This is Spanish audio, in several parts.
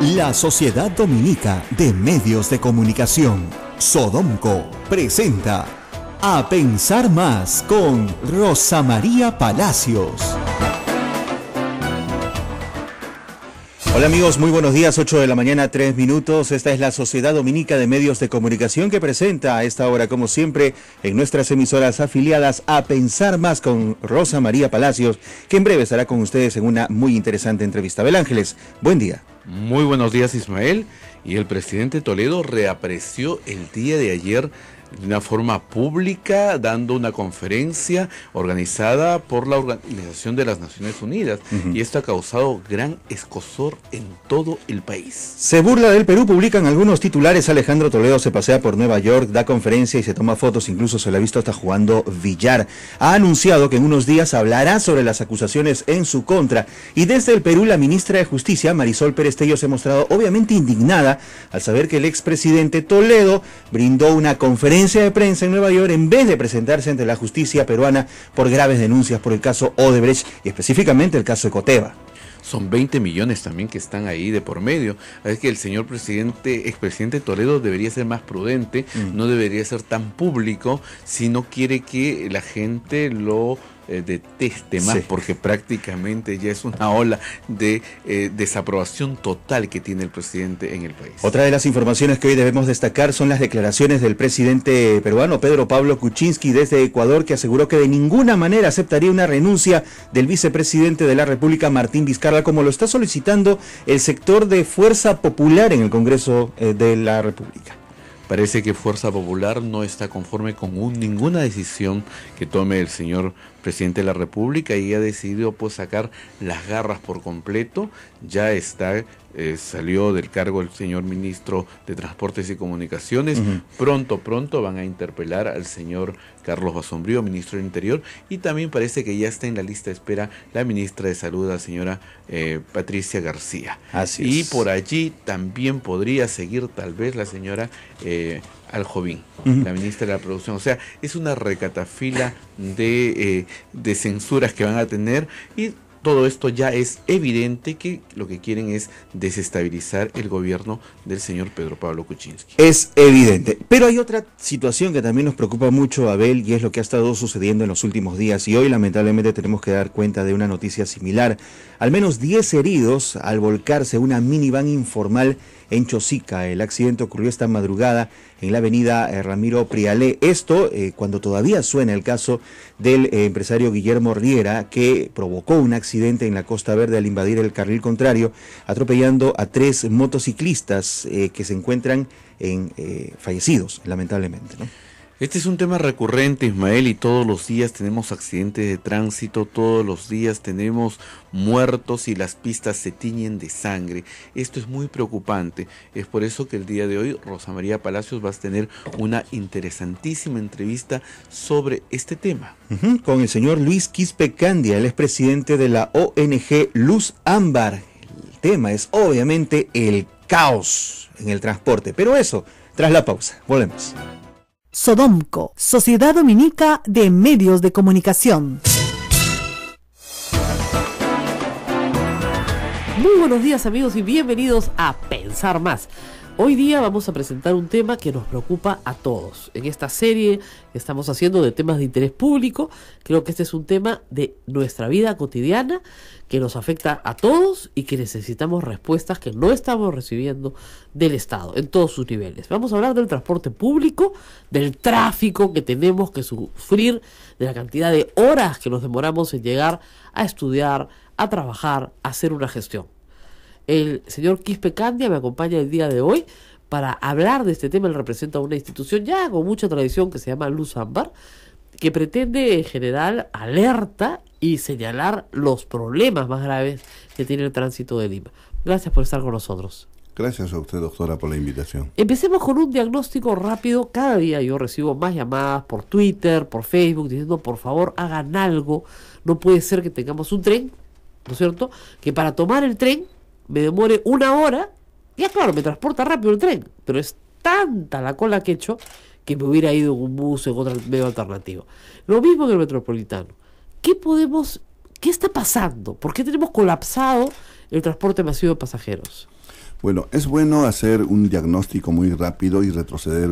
La Sociedad Dominica de Medios de Comunicación, Sodomco, presenta A Pensar Más con Rosa María Palacios. Hola amigos, muy buenos días, 8 de la mañana, 3 minutos. Esta es la Sociedad Dominica de Medios de Comunicación que presenta a esta hora, como siempre, en nuestras emisoras afiliadas, A Pensar Más con Rosa María Palacios, que en breve estará con ustedes en una muy interesante entrevista. Abel Ángeles, buen día. Muy buenos días, Ismael. Y el presidente Toledo reapareció el día de ayer de una forma pública, dando una conferencia organizada por la Organización de las Naciones Unidas. Y esto ha causado gran escozor en todo el país. Se burla del Perú, publican algunos titulares. Alejandro Toledo se pasea por Nueva York, da conferencia y se toma fotos, incluso se le ha visto hasta jugando billar. Ha anunciado que en unos días hablará sobre las acusaciones en su contra. Y desde el Perú, la ministra de Justicia, Marisol Pérez Tello, se ha mostrado obviamente indignada al saber que el expresidente Toledo brindó una conferencia de prensa en Nueva York en vez de presentarse ante la justicia peruana por graves denuncias por el caso Odebrecht y específicamente el caso Ecoteva. Son 20 millones también que están ahí de por medio. Es que el señor expresidente Toledo debería ser más prudente, no debería ser tan público si no quiere que la gente lo deteste más, sí, porque prácticamente ya es una ola de desaprobación total que tiene el presidente en el país. Otra de las informaciones que hoy debemos destacar son las declaraciones del presidente peruano Pedro Pablo Kuczynski desde Ecuador, que aseguró que de ninguna manera aceptaría una renuncia del vicepresidente de la República, Martín Vizcarra, como lo está solicitando el sector de Fuerza Popular en el Congreso de la República. Parece que Fuerza Popular no está conforme con ninguna decisión que tome el señor presidente de la República y ha decidido pues sacar las garras por completo. Ya salió del cargo el señor ministro de Transportes y Comunicaciones. Pronto van a interpelar al señor Carlos Basombrío, ministro del Interior, y también parece que ya está en la lista de espera la ministra de Salud, la señora Patricia García. Así y es. Por allí también podría seguir tal vez la señora Aljovín, la ministra de la Producción. O sea, es una recatafila de censuras que van a tener, y todo esto ya es evidente que lo que quieren es desestabilizar el gobierno del señor Pedro Pablo Kuczynski. Es evidente. Pero hay otra situación que también nos preocupa mucho, Abel, y es lo que ha estado sucediendo en los últimos días. Y hoy lamentablemente tenemos que dar cuenta de una noticia similar. Al menos 10 heridos al volcarse una minivan informal en Chosica. El accidente ocurrió esta madrugada en la avenida Ramiro Prialé. Esto cuando todavía suena el caso del empresario Guillermo Riera, que provocó un accidente en la Costa Verde al invadir el carril contrario, atropellando a 3 motociclistas que se encuentran fallecidos, lamentablemente, ¿no? Este es un tema recurrente, Ismael, y todos los días tenemos accidentes de tránsito, todos los días tenemos muertos y las pistas se tiñen de sangre. Esto es muy preocupante. Es por eso que el día de hoy Rosa María Palacios va a tener una interesantísima entrevista sobre este tema. Con el señor Luis Quispe Candia, él es presidente de la ONG Luz Ámbar. El tema es obviamente el caos en el transporte, pero eso tras la pausa. Volvemos. Sodomco, Sociedad Dominica de Medios de Comunicación. Muy buenos días amigos y bienvenidos a Pensar Más. Hoy día vamos a presentar un tema que nos preocupa a todos. En esta serie que estamos haciendo de temas de interés público, creo que este es un tema de nuestra vida cotidiana que nos afecta a todos y que necesitamos respuestas que no estamos recibiendo del Estado en todos sus niveles. Vamos a hablar del transporte público, del tráfico que tenemos que sufrir, de la cantidad de horas que nos demoramos en llegar a estudiar, a trabajar, a hacer una gestión. El señor Quispe Candia me acompaña el día de hoy para hablar de este tema. Él representa una institución ya con mucha tradición que se llama Luz Ámbar, que pretende en general alerta y señalar los problemas más graves que tiene el tránsito de Lima. Gracias por estar con nosotros. Gracias a usted, doctora, por la invitación. Empecemos con un diagnóstico rápido. Cada día yo recibo más llamadas por Twitter, por Facebook, diciendo por favor hagan algo. No puede ser que tengamos un tren, ¿no es cierto?, que para tomar el tren me demore 1 hora. Ya claro, me transporta rápido el tren, pero es tanta la cola que he hecho que me hubiera ido en un bus o en otro medio alternativo. Lo mismo en el metropolitano. ¿Qué está pasando? ¿Por qué tenemos colapsado el transporte masivo de pasajeros? Bueno, es bueno hacer un diagnóstico muy rápido y retroceder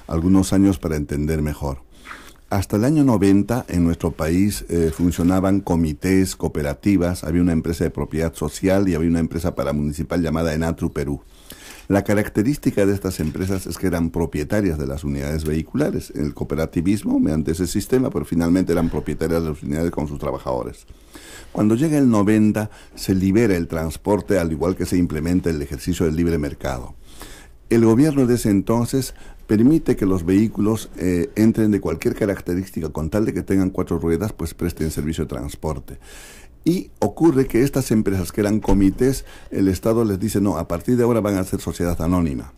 algunos años para entender mejor. Hasta el año 90 en nuestro país funcionaban comités, cooperativas, había una empresa de propiedad social y había una empresa paramunicipal llamada Enatru Perú. La característica de estas empresas es que eran propietarias de las unidades vehiculares, el cooperativismo mediante ese sistema, pero finalmente eran propietarias de las unidades con sus trabajadores. Cuando llega el 90 se libera el transporte, al igual que se implementa el ejercicio del libre mercado. El gobierno de ese entonces permite que los vehículos entren de cualquier característica, con tal de que tengan 4 ruedas, pues presten servicio de transporte. Y ocurre que estas empresas que eran comités, el Estado les dice, no, a partir de ahora van a ser sociedad anónima,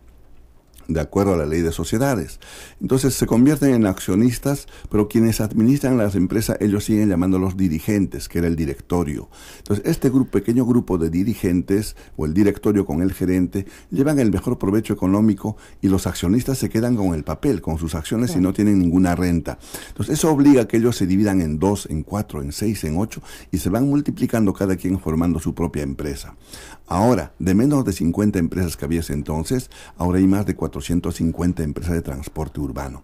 de acuerdo a la ley de sociedades. Entonces se convierten en accionistas, pero quienes administran las empresas, ellos siguen llamándolos dirigentes, que era el directorio. Entonces este pequeño grupo de dirigentes, o el directorio con el gerente, llevan el mejor provecho económico y los accionistas se quedan con el papel, con sus acciones, y no tienen ninguna renta. Entonces eso obliga a que ellos se dividan en 2, en 4, en 6, en 8, y se van multiplicando cada quien formando su propia empresa. Ahora, de menos de 50 empresas que había ese entonces, ahora hay más de 450 empresas de transporte urbano.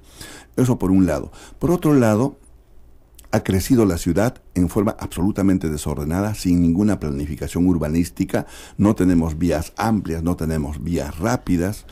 Eso por un lado. Por otro lado, ha crecido la ciudad en forma absolutamente desordenada, sin ninguna planificación urbanística. No tenemos vías amplias, no tenemos vías rápidas.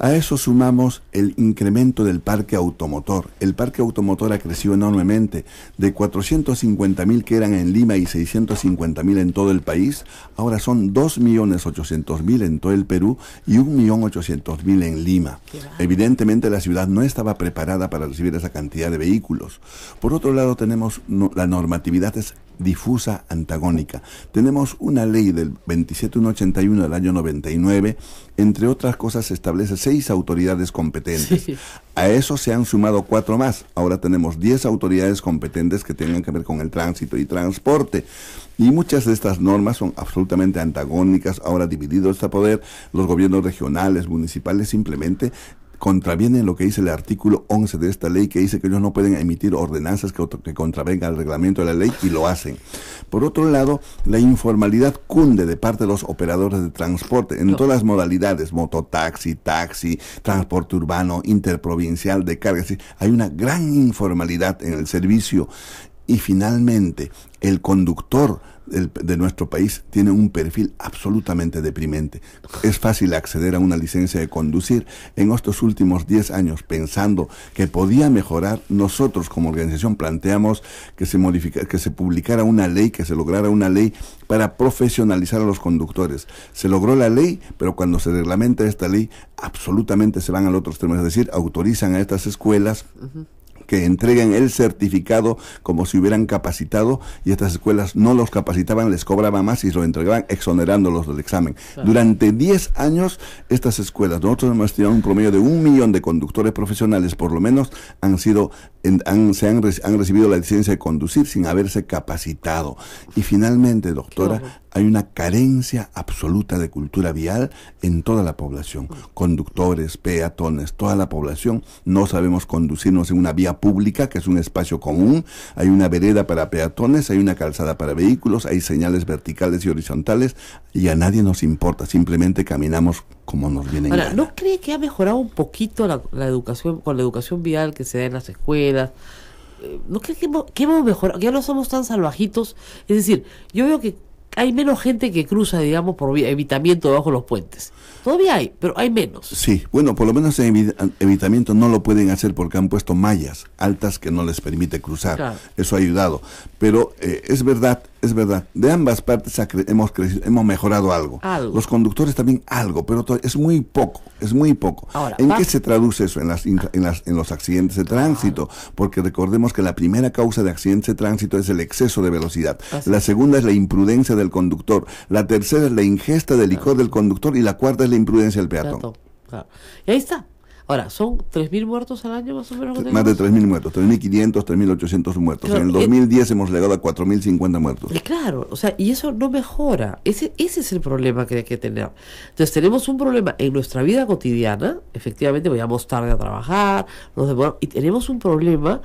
A eso sumamos el incremento del parque automotor. El parque automotor ha crecido enormemente, de 450.000 que eran en Lima y 650.000 en todo el país, ahora son 2.800.000 en todo el Perú y 1.800.000 en Lima. Evidentemente la ciudad no estaba preparada para recibir esa cantidad de vehículos. Por otro lado, tenemos la normatividad es difusa, antagónica. Tenemos una ley del 27181 del año 99, entre otras cosas establece 6 autoridades competentes. Sí. A eso se han sumado 4 más. Ahora tenemos 10 autoridades competentes que tengan que ver con el tránsito y transporte. Y muchas de estas normas son absolutamente antagónicas. Ahora dividido este poder, los gobiernos regionales, municipales simplemente contravienen lo que dice el artículo 11 de esta ley, que dice que ellos no pueden emitir ordenanzas que contravengan el reglamento de la ley, y lo hacen. Por otro lado, la informalidad cunde de parte de los operadores de transporte en todas las modalidades, mototaxi, taxi, transporte urbano, interprovincial, de carga. Hay una gran informalidad en el servicio. Y finalmente, el conductor de nuestro país tiene un perfil absolutamente deprimente. Es fácil acceder a una licencia de conducir. En estos últimos 10 años, pensando que podía mejorar, nosotros como organización planteamos que se publicara una ley, que se lograra una ley para profesionalizar a los conductores. Se logró la ley, pero cuando se reglamenta esta ley, absolutamente se van al otro extremo, es decir, autorizan a estas escuelas que entreguen el certificado como si hubieran capacitado, y estas escuelas no los capacitaban, les cobraban más y lo entregaban exonerándolos del examen. Claro. Durante 10 años, estas escuelas, nosotros hemos estimado un promedio de 1 millón de conductores profesionales, por lo menos, han recibido la licencia de conducir sin haberse capacitado. Y finalmente, doctora, hay una carencia absoluta de cultura vial en toda la población. Conductores, peatones, toda la población no sabemos conducirnos en una vía pública, que es un espacio común. Hay una vereda para peatones, hay una calzada para vehículos, hay señales verticales y horizontales, y a nadie nos importa, simplemente caminamos como nos viene en gana. ¿No cree que ha mejorado un poquito la educación, con la educación vial que se da en las escuelas? ¿No cree que hemos mejorado? Ya no somos tan salvajitos. Es decir, yo veo que hay menos gente que cruza, digamos, por evitamiento debajo de los puentes. Todavía hay, pero hay menos. Sí, bueno, por lo menos en evitamiento no lo pueden hacer porque han puesto mallas altas que no les permite cruzar. Claro. Eso ha ayudado. Pero es verdad, de ambas partes hemos mejorado algo. Los conductores también algo, pero es muy poco. Ahora, ¿en qué se traduce eso? En los accidentes de tránsito. Claro. Porque recordemos que la primera causa de accidentes de tránsito es el exceso de velocidad. La segunda es la imprudencia del conductor. La tercera es la ingesta de licor del conductor, y la cuarta es la imprudencia del peatón. Claro. Y ahí está. Ahora, ¿son 3.000 muertos al año más o menos? Más de 3.000 muertos, 3.500, 3.800 muertos. Claro, en el 2010 hemos llegado a 4.050 muertos. Claro, o sea, y eso no mejora. Ese es el problema que hay que tener. Entonces tenemos un problema en nuestra vida cotidiana, efectivamente, vayamos tarde a trabajar, y tenemos un problema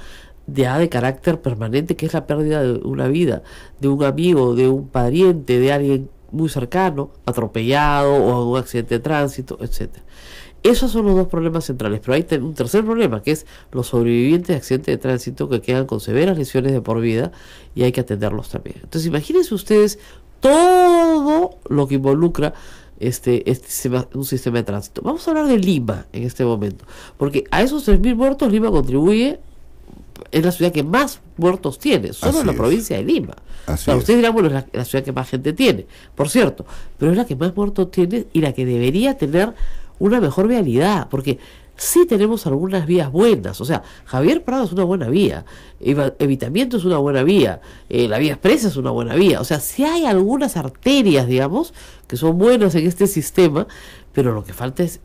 de carácter permanente, que es la pérdida de una vida, de un amigo, de un pariente, de alguien muy cercano, atropellado o en un accidente de tránsito, etcétera. Esos son los dos problemas centrales, pero hay un tercer problema, que es los sobrevivientes de accidentes de tránsito que quedan con severas lesiones de por vida y hay que atenderlos también. Entonces imagínense ustedes todo lo que involucra un sistema de tránsito. Vamos a hablar de Lima en este momento, porque a esos 3.000 muertos Lima contribuye, es la ciudad que más muertos tiene, solo en la provincia de Lima. Ustedes dirán, bueno, es la ciudad que más gente tiene, por cierto, pero es la que más muertos tiene y la que debería tener una mejor vialidad, porque sí tenemos algunas vías buenas. O sea, Javier Prado es una buena vía, Evitamiento es una buena vía, la vía expresa es una buena vía. O sea, sí hay algunas arterias, digamos, que son buenas en este sistema, pero lo que falta es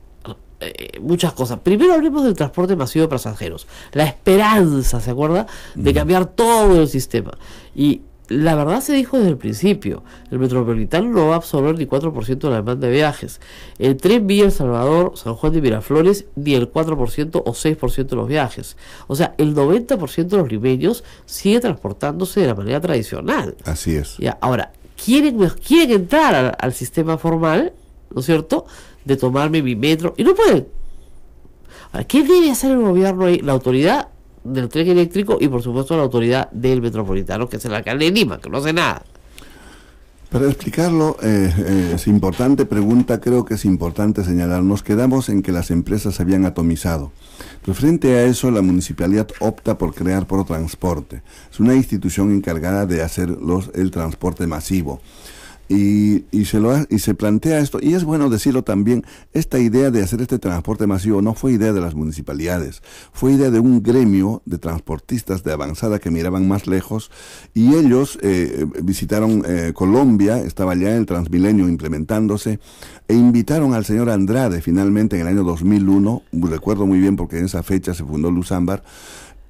muchas cosas. Primero hablemos del transporte masivo de pasajeros, la esperanza, ¿se acuerda?, de cambiar todo el sistema. Y la verdad se dijo desde el principio, el Metropolitano no va a absorber ni 4% de la demanda de viajes. El tren vía El Salvador, San Juan de Miraflores, ni el 4% o 6% de los viajes. O sea, el 90% de los limeños sigue transportándose de la manera tradicional. Así es. Ya, ahora, quieren entrar al sistema formal, ¿no es cierto?, de tomarme mi metro, y no pueden. Ahora, ¿qué debe hacer el gobierno ahí? La autoridad del tren eléctrico y por supuesto la autoridad del Metropolitano, que es el alcalde de Lima, que no hace nada. Para explicarlo, es importante pregunta, creo que es importante señalar, nos quedamos en que las empresas se habían atomizado. Pero frente a eso, la municipalidad opta por crear Protransporte. Es una institución encargada de hacer el transporte masivo. Y se plantea esto, y es bueno decirlo también, esta idea de hacer este transporte masivo no fue idea de las municipalidades, fue idea de un gremio de transportistas de avanzada que miraban más lejos, y ellos visitaron Colombia, estaba ya el Transmilenio implementándose, e invitaron al señor Andrade finalmente en el año 2001, recuerdo muy bien porque en esa fecha se fundó Luz Ámbar,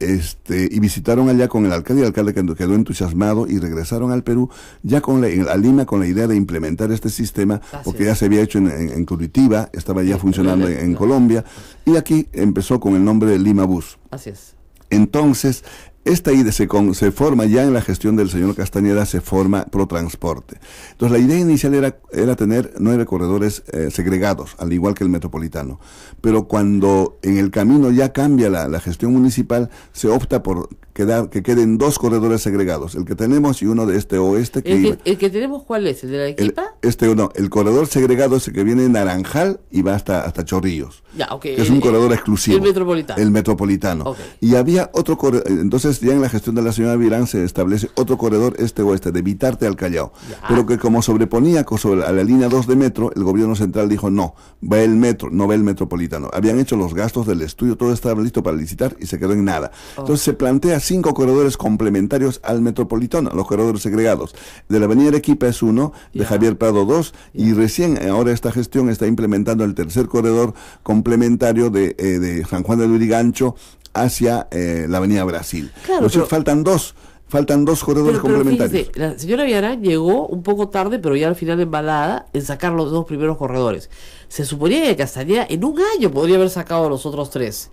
y visitaron allá con el alcalde quedó entusiasmado y regresaron al Perú ya a Lima con la idea de implementar este sistema, porque ya se había hecho en Curitiba, estaba ya funcionando en Colombia, y aquí empezó con el nombre de Lima Bus. Así es. Entonces, esta idea se forma ya en la gestión del señor Castañeda, se forma Protransporte. Entonces la idea inicial era tener 9 corredores segregados, al igual que el Metropolitano. Pero cuando en el camino ya cambia la gestión municipal, se opta por que queden 2 corredores segregados, el que tenemos y uno de oeste. ¿El que tenemos cuál es? ¿El de la Equipa? El corredor segregado es el que viene de Naranjal y va hasta Chorrillos. Ya, okay. Que es un corredor exclusivo. El Metropolitano. Okay. Y había otro corredor, entonces ya en la gestión de la señora Virán se establece otro corredor este-oeste, de Vitarte al Callao. Ya. Pero que como sobreponía a la línea 2 de metro, el gobierno central dijo no, va el metro, no va el Metropolitano. Habían hecho los gastos del estudio, todo estaba listo para licitar y se quedó en nada. Entonces se plantea 5 corredores complementarios al Metropolitano, los corredores segregados. De la avenida Arequipa es uno, de Javier Prado 2, y recién ahora esta gestión está implementando el tercer corredor complementario de San Juan de Lurigancho hacia la avenida Brasil. Claro, entonces faltan dos corredores complementarios. Fíjese, la señora Villarán llegó un poco tarde, pero ya al final embalada en sacar los 2 primeros corredores. Se suponía que Castañeda en un año podría haber sacado a los otros 3.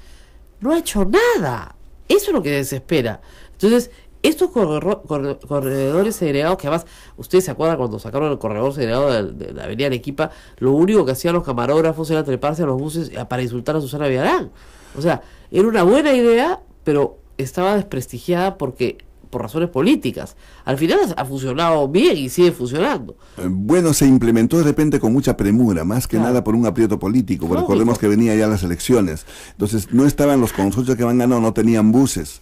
No ha hecho nada. Eso es lo que desespera. Entonces, estos corredores segregados, que además, ustedes se acuerdan cuando sacaron el corredor segregado de la avenida Arequipa, lo único que hacían los camarógrafos era treparse a los buses para insultar a Susana Villarán. O sea, era una buena idea, pero estaba desprestigiada por razones políticas. Al final ha funcionado bien y sigue funcionando. Bueno, se implementó de repente con mucha premura, más que nada por un aprieto político. Recordemos que venía ya las elecciones. Entonces, no estaban los consorcios que van ganando, no tenían buses.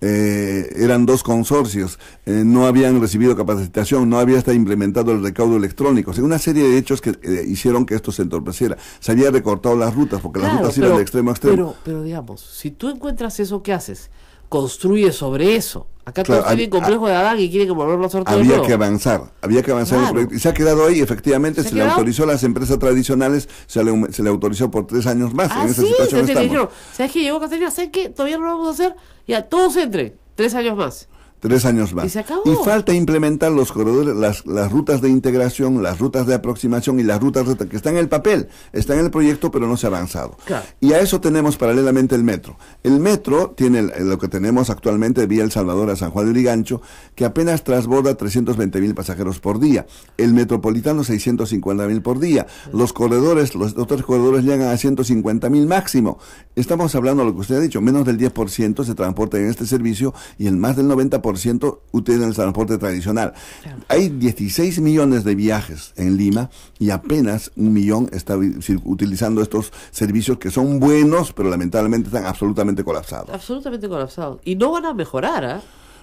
Eran 2 consorcios, no habían recibido capacitación, no había hasta implementado el recaudo electrónico. O sea, una serie de hechos que hicieron que esto se entorpeciera. Se había recortado las rutas, porque las rutas iban de extremo a extremo. Pero digamos, si tú encuentras eso, ¿qué haces? Construye sobre eso. Acá todos tienen complejo de Adán y quieren que volverlo a hacer todo. Había que avanzar en el proyecto. Y se ha quedado ahí, efectivamente, se le autorizó a las empresas tradicionales, se le autorizó por 3 años más. En esa situación estamos. Dijeron, ¿sabes qué? Llegó Castañeda, ¿sabes qué? Todavía no lo vamos a hacer. Ya, todos entren, 3 años más. 3 años más. Y se acabó. Y falta implementar los corredores, las rutas de integración, las rutas de aproximación y las rutas que están en el papel, está en el proyecto, pero no se ha avanzado. Claro. Y a eso tenemos paralelamente el metro. El metro tiene lo que tenemos actualmente vía El Salvador a San Juan de Lurigancho, que apenas transborda 320.000 pasajeros por día. El metropolitano 650.000 por día. Los otros corredores llegan a 150.000 máximo. Estamos hablando de lo que usted ha dicho, menos del 10% se transporta en este servicio y el más del 90% utilizan el transporte tradicional. Claro. Hay 16 millones de viajes en Lima y apenas 1 millón está utilizando estos servicios que son buenos, pero lamentablemente están absolutamente colapsados. Absolutamente colapsados. Y no van a mejorar, ¿ah?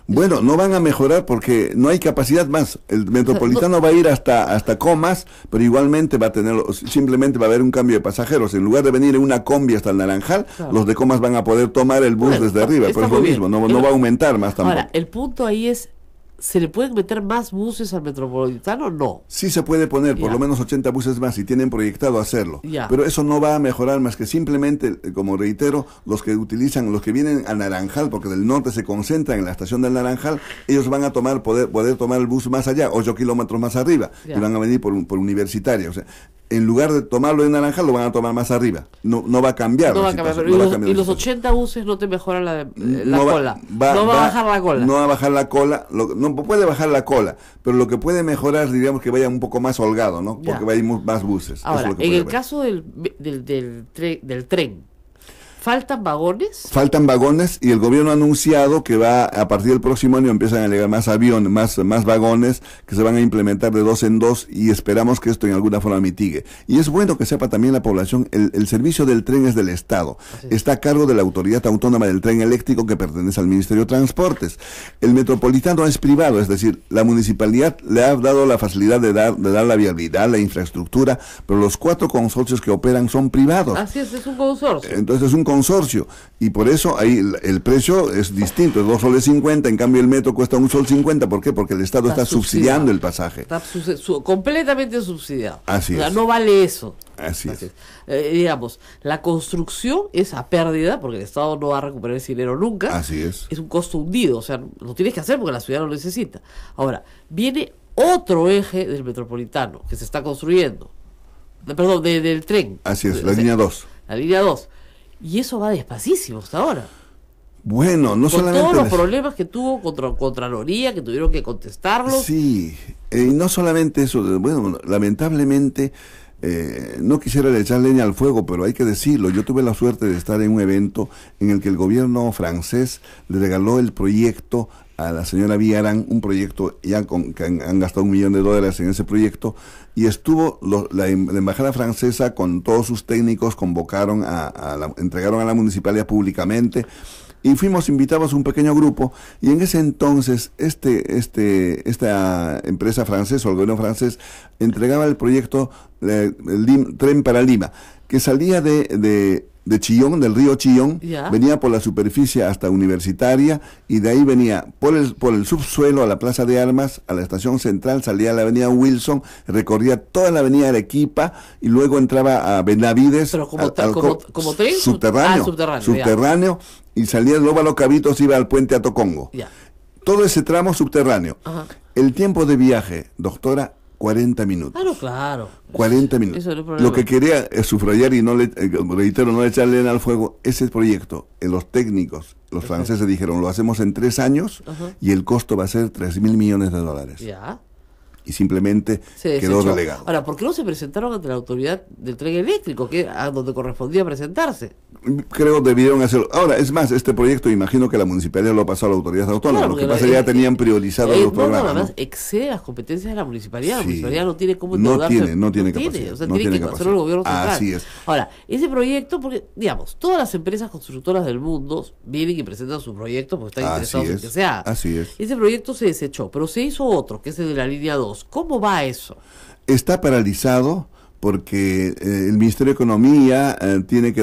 Bueno, no van a mejorar porque no hay capacidad más. El metropolitano va a ir hasta Comas, pero igualmente va a tener, simplemente va a haber un cambio de pasajeros. En lugar de venir en una combi hasta el Naranjal, claro, los de Comas van a poder tomar el bus desde arriba, pero es lo mismo, no va a aumentar más tampoco. Ahora, el punto ahí es, ¿se le pueden meter más buses al metropolitano o no? Sí se puede poner por lo menos 80 buses más y tienen proyectado hacerlo. Pero eso no va a mejorar más que simplemente, como reitero, los que vienen a Naranjal, porque del norte se concentran en la estación del Naranjal, ellos van a poder tomar el bus más allá, 8 kilómetros más arriba, y van a venir por Universitaria. O sea, en lugar de tomarlo en Naranjal, lo van a tomar más arriba. No va a cambiar. No va a cambiar. Pero y los 80 buses no te mejoran la cola. No va a bajar la cola. No va a bajar la cola. No puede bajar la cola, pero lo que puede mejorar, diríamos, que vaya un poco más holgado, ¿no? Porque va a ir más buses. Ahora, en el caso del tren, ¿faltan vagones? Faltan vagones y el gobierno ha anunciado que a partir del próximo año empiezan a llegar más aviones, más vagones que se van a implementar de 2 en 2 y esperamos que esto en alguna forma mitigue. Y es bueno que sepa también la población, el servicio del tren es del Estado. Está a cargo de la Autoridad Autónoma del Tren Eléctrico que pertenece al Ministerio de Transportes. El metropolitano es privado, es decir, la municipalidad le ha dado la facilidad de dar la viabilidad, la infraestructura, pero los 4 consorcios que operan son privados. Así es un consorcio. Entonces es un consorcio y por eso ahí el precio es distinto, es 2 soles 50, en cambio el metro cuesta 1 sol 50. ¿Por qué? Porque el Estado está subsidiando el pasaje. Está completamente subsidiado. Así es. No vale eso. Así es. Digamos, la construcción es a pérdida porque el Estado no va a recuperar ese dinero nunca. Así es. Es un costo hundido, o sea, lo tienes que hacer porque la ciudad lo necesita. Ahora, viene otro eje del metropolitano que se está construyendo. Perdón, del tren. Así es, la línea 2. La línea 2. Y eso va despacísimo hasta ahora. Bueno, no solamente... Con todos los problemas que tuvo Contraloría, que tuvieron que contestarlos. Sí, y no solamente eso, bueno, lamentablemente, no quisiera echar leña al fuego, pero hay que decirlo, yo tuve la suerte de estar en un evento en el que el gobierno francés le regaló el proyecto a la señora Villarán, un proyecto ya que han gastado $1 millón en ese proyecto, y estuvo la embajada francesa con todos sus técnicos, convocaron entregaron a la municipalidad públicamente, y fuimos invitados a un pequeño grupo, y en ese entonces esta empresa francesa o el gobierno francés entregaba el proyecto Tren para Lima, que salía de Chillón, del río Chillón, venía por la superficie hasta Universitaria y de ahí venía por el subsuelo a la Plaza de Armas, a la estación central, salía a la avenida Wilson, recorría toda la avenida Arequipa y luego entraba a Benavides. Pero como tren subterráneo y salía del Óvalo Cabitos, iba al puente Atocongo. Todo ese tramo subterráneo. Ajá. El tiempo de viaje, doctora, 40 minutos. Claro. 40 minutos. Lo que quería subrayar y no le echarle leña al fuego, ese proyecto, los técnicos, los franceses dijeron, lo hacemos en 3 años y el costo va a ser $3.000 millones. Ya. Y simplemente quedó relegado. Ahora, ¿por qué no se presentaron ante la autoridad del tren eléctrico, que a donde correspondía presentarse? Creo debieron hacerlo. Ahora, es más, este proyecto, imagino que la municipalidad lo pasó a la autoridad autónoma. Lo que pasa es que ya tenían priorizados los programas. Además, excede las competencias de la municipalidad. La municipalidad no tiene cómo no tiene capacidad. O sea, tiene que hacerlo el gobierno central. Así es. Ahora, ese proyecto, porque, digamos, todas las empresas constructoras del mundo vienen y presentan su proyecto porque están interesados en que se haga. Así es. Ese proyecto se desechó, pero se hizo otro, que es el de la línea 2. ¿Cómo va eso? Está paralizado porque el Ministerio de Economía tiene que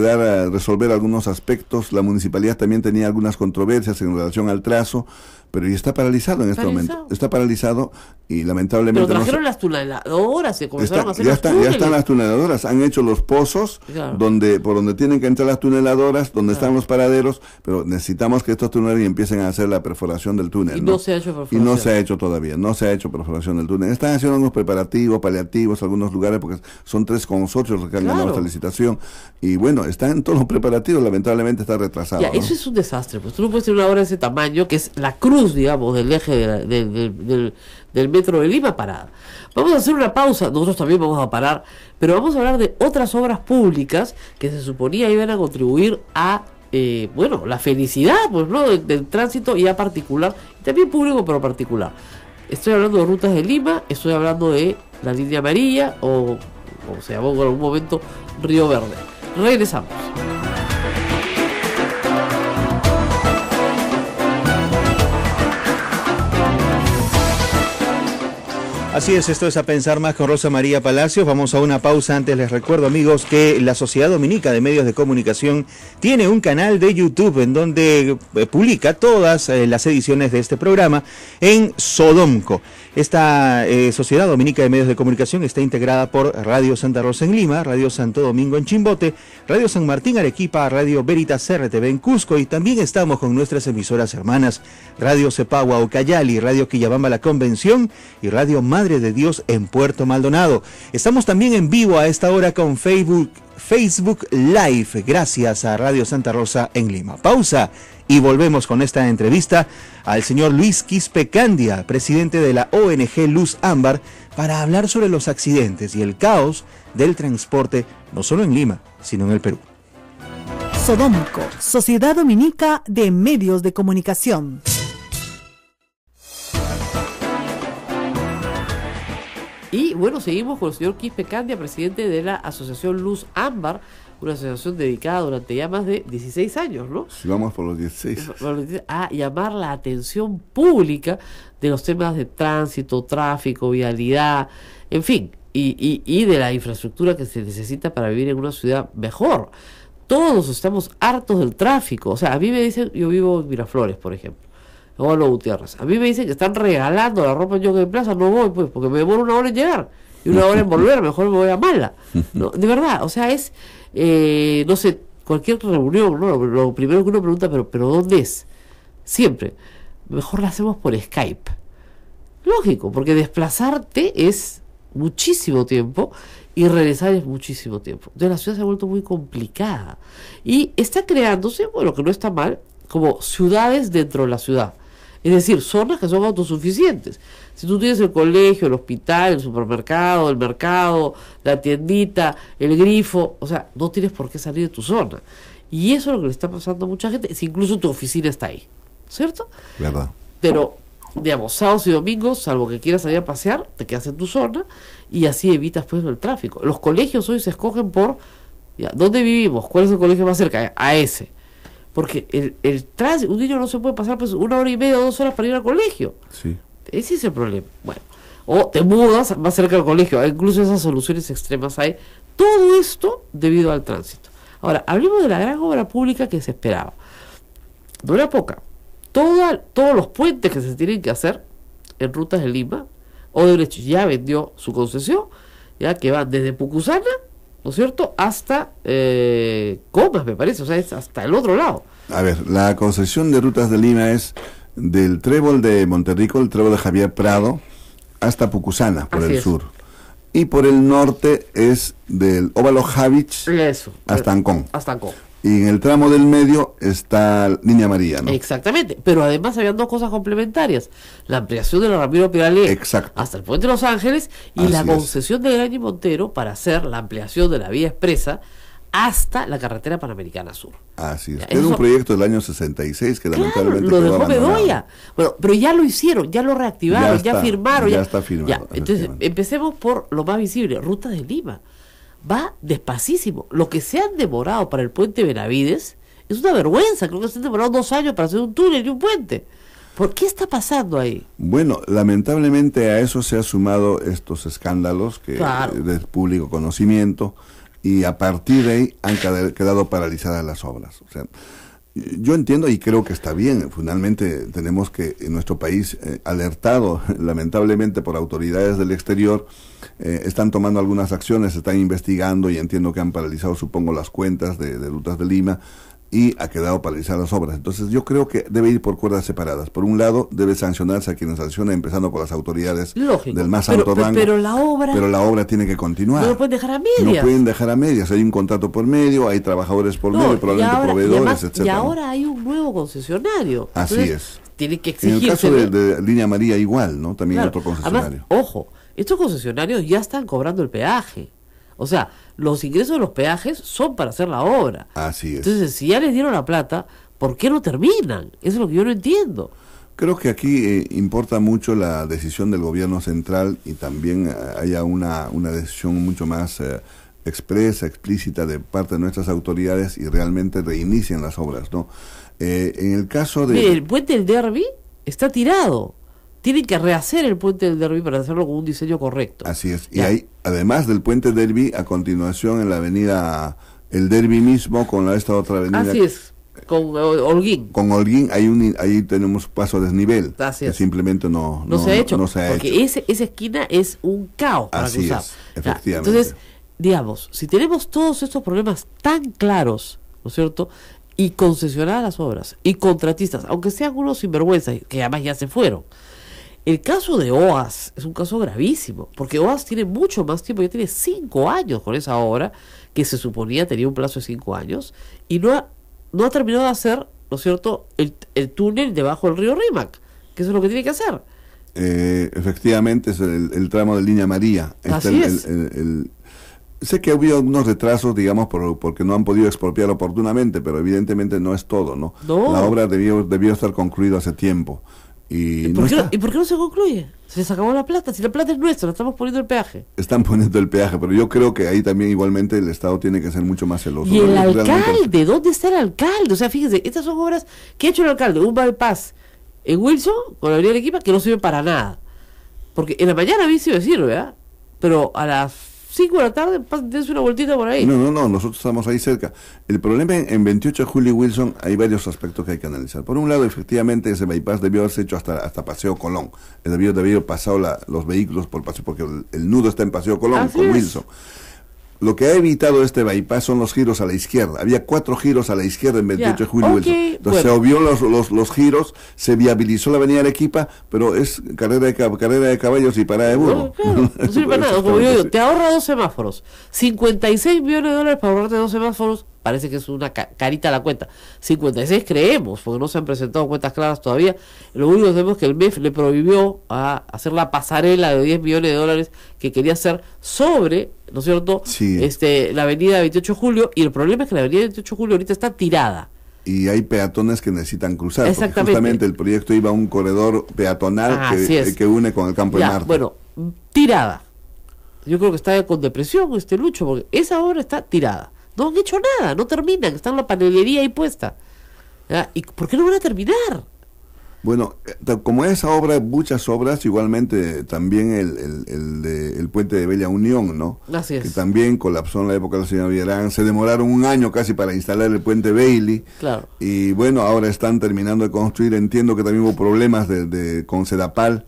resolver algunos aspectos. La municipalidad también tenía algunas controversias en relación al trazo, pero ya está paralizado en este momento. Está paralizado y lamentablemente... Pero trajeron las tuneladoras, se comenzaron a hacer ya los túneles. Ya están las tuneladoras, han hecho los pozos por donde tienen que entrar las tuneladoras, donde están los paraderos, pero necesitamos que estos túneles empiecen a hacer la perforación del túnel. Y no se ha hecho perforación. Y no se ha hecho todavía, no se ha hecho perforación del túnel. Están haciendo unos preparativos, paliativos, algunos lugares, porque son 3 consorcios los que han ganado esta licitación. Y bueno, están todos los preparativos, lamentablemente está retrasado. Ya, eso es un desastre, pues tú no puedes tener una obra de ese tamaño, que es la cruz, digamos, del eje del metro de Lima parada. Vamos a hacer una pausa, nosotros también vamos a parar, pero vamos a hablar de otras obras públicas que se suponía iban a contribuir a, la felicidad, pues, ¿no? Del tránsito ya particular, y también público, pero particular. Estoy hablando de rutas de Lima, estoy hablando de la línea amarilla, o se llamó en algún momento Río Verde. Regresamos. Así es, esto es A Pensar Más con Rosa María Palacios. Vamos a una pausa. Antes les recuerdo, amigos, que la Sociedad Dominica de Medios de Comunicación tiene un canal de YouTube en donde publica todas las ediciones de este programa en Sodomco. Esta Sociedad Dominica de Medios de Comunicación está integrada por Radio Santa Rosa en Lima, Radio Santo Domingo en Chimbote, Radio San Martín Arequipa, Radio Veritas RTV en Cusco, y también estamos con nuestras emisoras hermanas Radio Cepagua Ucayali, Radio Quillabamba La Convención y Radio Madre de Dios en Puerto Maldonado. Estamos también en vivo a esta hora con Facebook Live, gracias a Radio Santa Rosa en Lima. Pausa y volvemos con esta entrevista al señor Luis Quispe Candia, presidente de la ONG Luz Ámbar, para hablar sobre los accidentes y el caos del transporte, no solo en Lima, sino en el Perú. Sodomco, Sociedad Dominica de Medios de Comunicación. Y bueno, seguimos con el señor Quispe Candia, presidente de la Asociación Luz Ámbar, una asociación dedicada durante ya más de 16 años, ¿no? Sí, vamos por los 16. A llamar la atención pública de los temas de tránsito, tráfico, vialidad, en fin, y de la infraestructura que se necesita para vivir en una ciudad mejor. Todos estamos hartos del tráfico. O sea, a mí me dicen, yo vivo en Miraflores, por ejemplo, o en Los Gutiérrez. A mí me dicen que están regalando la ropa en Jockey Plaza, no voy, pues, porque me demoro 1 hora en llegar y 1 hora en volver, mejor me voy a Mala. No, de verdad, o sea, es, no sé, cualquier reunión, ¿no? Lo primero que uno pregunta, pero ¿dónde es? Siempre, mejor la hacemos por Skype. Lógico, porque desplazarte es muchísimo tiempo y regresar es muchísimo tiempo. Entonces la ciudad se ha vuelto muy complicada y está creándose, bueno, que no está mal, como ciudades dentro de la ciudad. Es decir, zonas que son autosuficientes. Si tú tienes el colegio, el hospital, el supermercado, el mercado, la tiendita, el grifo, o sea, no tienes por qué salir de tu zona. Y eso es lo que le está pasando a mucha gente, si incluso tu oficina está ahí, ¿cierto? ¿Verdad? Pero, digamos, sábados y domingos, salvo que quieras salir a pasear, te quedas en tu zona y así evitas pues el tráfico. Los colegios hoy se escogen por, ya, ¿dónde vivimos? ¿Cuál es el colegio más cerca? A ese. Porque el tránsito, un niño no se puede pasar pues 1 hora y media o 2 horas para ir al colegio. Sí. Ese es el problema. Bueno, o te mudas más cerca del colegio, incluso esas soluciones extremas hay. Todo esto debido al tránsito. Ahora, hablemos de la gran obra pública que se esperaba. No era poca. Todos los puentes que se tienen que hacer en rutas de Lima, Odebrecht ya vendió su concesión, ya que van desde Pucusana, ¿no es cierto?, hasta Comas, me parece, o sea, es hasta el otro lado. A ver, la concesión de rutas de Lima es del Trébol de Monterrico, el Trébol de Javier Prado, hasta Pucusana, por el sur. Y por el norte es del Óvalo Javich hasta Ancón. Hasta Ancón. Y en el tramo del medio está Línea Amarilla, ¿no? Exactamente, pero además habían 2 cosas complementarias: la ampliación de la Ramiro Piralé hasta el Puente de Los Ángeles y la concesión de Graña y Montero para hacer la ampliación de la vía expresa hasta la carretera Panamericana Sur. Así es. Era un proyecto del año 66 que lamentablemente lo dejó Bedoya. Bueno, pero ya lo hicieron, ya lo reactivaron, ya firmaron. Ya está firmado. Ya. Entonces, empecemos por lo más visible: Ruta de Lima. Va despacísimo. Lo que se han demorado para el puente Benavides es una vergüenza. Creo que se han demorado 2 años para hacer un túnel y un puente. ¿Por qué está pasando ahí? Bueno, lamentablemente a eso se han sumado estos escándalos que de público conocimiento, y a partir de ahí han quedado paralizadas las obras. O sea, Yo entiendo y creo que está bien. Finalmente tenemos que en nuestro país, alertado lamentablemente por autoridades del exterior, están tomando algunas acciones, están investigando y entiendo que han paralizado, supongo, las cuentas de Rutas de Lima y ha quedado paralizadas las obras. Entonces yo creo que debe ir por cuerdas separadas. Por un lado, debe sancionarse a quienes sancionan, empezando por las autoridades del más alto rango. Pero la obra tiene que continuar. No lo pueden dejar a medias. No pueden dejar a medias. Hay un contrato por medio, hay trabajadores por medio, probablemente proveedores, etcétera. Y ahora hay un nuevo concesionario. Así Entonces, es. Tiene que exigirse. En el caso de Línea Amarilla igual, ¿no? También claro, otro concesionario. Además, ojo, estos concesionarios ya están cobrando el peaje. O sea, los ingresos de los peajes son para hacer la obra. Así es. Entonces, si ya les dieron la plata, ¿por qué no terminan? Eso es lo que yo no entiendo. Creo que aquí importa mucho la decisión del gobierno central y también haya una decisión mucho más expresa, explícita de parte de nuestras autoridades y realmente reinicien las obras, ¿no? En el caso de... Mire, el puente del Derby está tirado. Tienen que rehacer el puente del Derby para hacerlo con un diseño correcto. Así es. Ya. Y hay, además del puente Derby, a continuación en la avenida El Derby mismo, con esta otra avenida... Así es, con Holguín. Con Holguín, ahí tenemos paso a desnivel. Así que es. simplemente no se ha hecho. No se ha porque hecho. Esa esquina es un caos para Así cruzar. es, efectivamente. Entonces, digamos, si tenemos todos estos problemas tan claros, ¿no es cierto?, y concesionadas las obras, y contratistas, aunque sean unos sinvergüenzas, que además ya se fueron. El caso de OAS es un caso gravísimo, porque OAS tiene mucho más tiempo, ya tiene 5 años con esa obra, que se suponía tenía un plazo de 5 años, y no ha terminado de hacer, ¿no es cierto?, el túnel debajo del río Rímac, que eso es lo que tiene que hacer. Efectivamente, es el tramo de Línea Amarilla. Así es. Sé que ha habido algunos retrasos, digamos, porque no han podido expropiar oportunamente, pero evidentemente no es todo, ¿no? No. La obra debió estar concluida hace tiempo. ¿Y por qué no se concluye? Se les acabó la plata, si la plata es nuestra, la estamos poniendo el peaje. Están poniendo el peaje, pero yo creo que ahí también igualmente el Estado tiene que ser mucho más celoso. ¿Y el Realmente... alcalde? ¿Dónde está el alcalde? O sea, fíjense, estas son obras que ha hecho el alcalde, un bypass en Wilson, con la avenida Arequipa, que no sirve para nada. Porque en la mañana a mí sí me sirve, ¿verdad? Pero a las 5 de la tarde, dense una vueltita por ahí. No, nosotros estamos ahí cerca. El problema en 28 de julio y Wilson, hay varios aspectos que hay que analizar. Por un lado, efectivamente, ese bypass debió haberse hecho hasta Paseo Colón. Debió haber pasado los vehículos por Paseo, porque el nudo está en Paseo Colón, Así con es. Wilson. Lo que ha evitado este bypass son los giros a la izquierda. Había 4 giros a la izquierda en 28 de julio y Wilson. Entonces se obvió los giros, se viabilizó la avenida Arequipa, pero es carrera de caballos y parada de burro. Claro, no sirve para nada. Como yo digo, te ahorra 2 semáforos. 56 millones de dólares para ahorrarte 2 semáforos. Parece que es una carita a la cuenta. 56 creemos, porque no se han presentado cuentas claras todavía. Lo único que sabemos es que el MEF le prohibió a hacer la pasarela de 10 millones de dólares que quería hacer sobre, ¿no es cierto?, Sí. La avenida 28 de julio. Y el problema es que la avenida 28 de julio ahorita está tirada. Y hay peatones que necesitan cruzar. Porque Exactamente. justamente el proyecto iba a un corredor peatonal Así es. que une con el campo de Marte. Bueno, tirada. Yo creo que está con depresión Lucho, porque esa obra está tirada. No han hecho nada, no terminan, está en la panelería ahí puesta. ¿Ya? ¿Y por qué no van a terminar? Bueno, como esa obra, muchas obras, igualmente también el puente de Bella Unión, ¿no? Así es. Que también colapsó en la época de la señora Villarán. Se demoraron un año casi para instalar el puente Bailey. Claro. Y bueno, ahora están terminando de construir. Entiendo que también hubo problemas con Sedapal.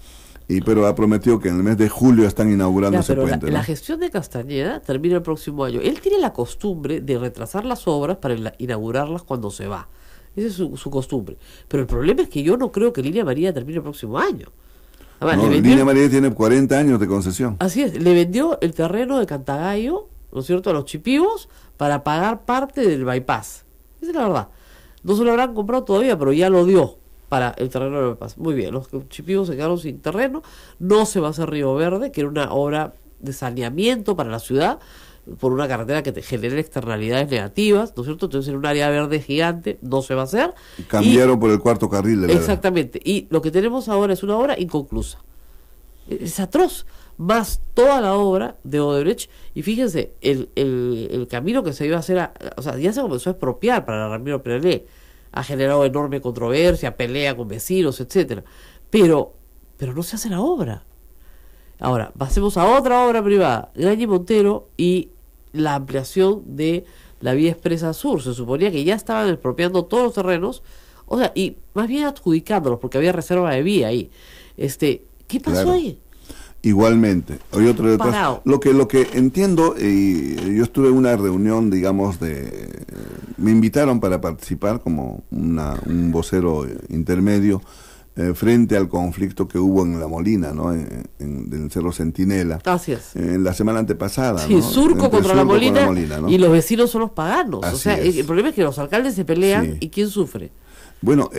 Pero ha prometido que en el mes de julio están inaugurando ese puente. La gestión de Castañeda termina el próximo año. Él tiene la costumbre de retrasar las obras para inaugurarlas cuando se va. Esa es su costumbre. Pero el problema es que yo no creo que Línea Amarilla termine el próximo año. Además, Línea Amarilla tiene 40 años de concesión. Así es, le vendió el terreno de Cantagallo, ¿no es cierto?, a los chipivos para pagar parte del bypass. Esa es la verdad. No se lo habrán comprado todavía, pero ya lo dio para el terreno del bypass. Muy bien, los chipivos se quedaron sin terreno. No se va a hacer Río Verde, que era una obra de saneamiento para la ciudad, por una carretera que te genera externalidades negativas, ¿no es cierto? Entonces en un área verde gigante no se va a hacer. Cambiaron por el cuarto carril. Exactamente. Y lo que tenemos ahora es una obra inconclusa. Es atroz. Más toda la obra de Odebrecht. Y fíjense, el camino que se iba a hacer, o sea, ya se comenzó a expropiar para Ramiro Perelé. Ha generado enorme controversia, pelea con vecinos, etcétera. Pero no se hace la obra. Ahora, pasemos a otra obra privada, Graña y Montero y la ampliación de la vía expresa sur. Se suponía que ya estaban expropiando todos los terrenos, o sea, y más bien adjudicándolos, porque había reserva de vía ahí. ¿Qué pasó Claro. ahí? Igualmente, hay otro detrás. Parado. Lo que entiendo, yo estuve en una reunión, digamos, me invitaron para participar como un vocero intermedio frente al conflicto que hubo en La Molina, ¿no? Del Cerro Centinela. Así es. En la semana antepasada, Sí, ¿no? Surco Entre contra la Surco con Molina, ¿no? y los vecinos son los paganos. Así o sea, es. el problema es que los alcaldes se pelean Sí. y ¿quién sufre? Bueno,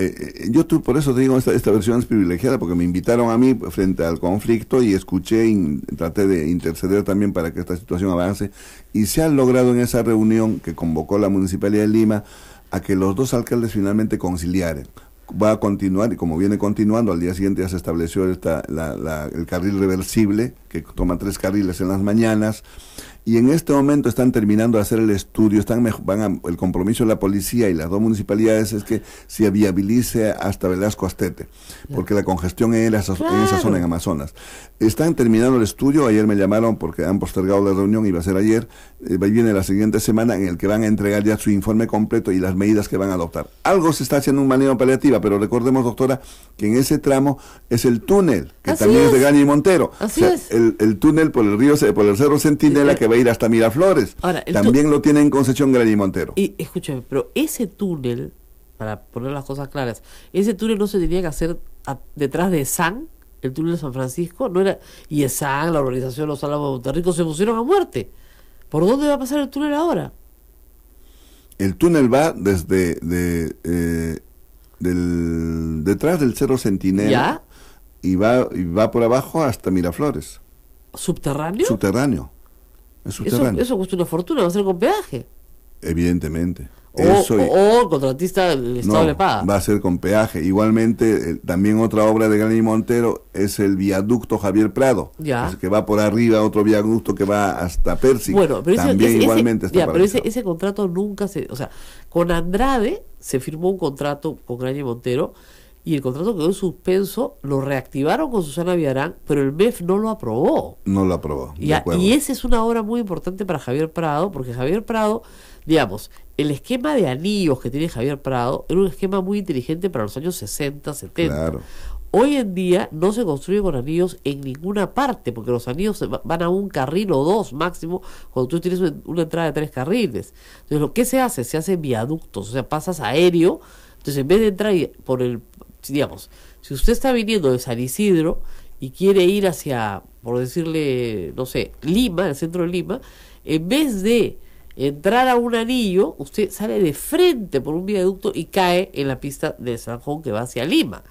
por eso te digo, esta versión es privilegiada, porque me invitaron a mí frente al conflicto y escuché y traté de interceder también para que esta situación avance, y se ha logrado en esa reunión que convocó la Municipalidad de Lima a que los dos alcaldes finalmente conciliaren. Va a continuar, y como viene continuando, al día siguiente ya se estableció el carril reversible, que toma 3 carriles en las mañanas, y en este momento están terminando de hacer el estudio, el compromiso de la policía y las dos municipalidades es que se viabilice hasta Velasco Astete, porque la congestión en esa zona en Amazonas. Están terminando el estudio, ayer me llamaron porque han postergado la reunión, iba a ser ayer, viene la siguiente semana en el que van a entregar ya su informe completo y las medidas que van a adoptar. Algo se está haciendo en manera paliativa, pero recordemos, doctora, que en ese tramo es el túnel, que Así también es de es. Gaña y Montero. Así es. El túnel por el Cerro Centinela que va a ir hasta Miraflores. Ahora, También lo tiene en concesión Gaña y Montero. Y escúchame, pero ese túnel, para poner las cosas claras, ese túnel no se tenía que hacer detrás de San, el túnel de San Francisco, no era, y San, la organización Los Álamos de Monterrico se pusieron a muerte. ¿Por dónde va a pasar el túnel ahora? El túnel va desde detrás del Cerro Centinela ¿Ya? y va por abajo hasta Miraflores. ¿Subterráneo? Subterráneo. Es subterráneo. Eso cuesta una fortuna, va a ser con peaje. Evidentemente. O el contratista, el Estado le paga. Va a ser con peaje. Igualmente, también otra obra de Gaña y Montero es el viaducto Javier Prado, Ya. que va por arriba, otro viaducto que va hasta Percy. Bueno, pero también igualmente está pero paralizado. ese contrato nunca o sea, con Andrade se firmó un contrato con Gaña y Montero y el contrato quedó en suspenso, lo reactivaron con Susana Villarán, pero el MEF no lo aprobó. No lo aprobó. de Ya, acuerdo. y esa es una obra muy importante para Javier Prado, porque Javier Prado, digamos, el esquema de anillos que tiene Javier Prado era un esquema muy inteligente para los años 60, 70. Claro. Hoy en día no se construye con anillos en ninguna parte, porque los anillos van a un carril o dos máximo, cuando tú tienes una entrada de 3 carriles. Entonces, ¿lo que se hace? Se hacen viaductos, o sea, pasas aéreo. Entonces, en vez de entrar por digamos, si usted está viniendo de San Isidro y quiere ir hacia, por decirle, no sé, Lima, el centro de Lima, en vez de entrar a un anillo, usted sale de frente por un viaducto y cae en la pista de San Juan que va hacia Lima.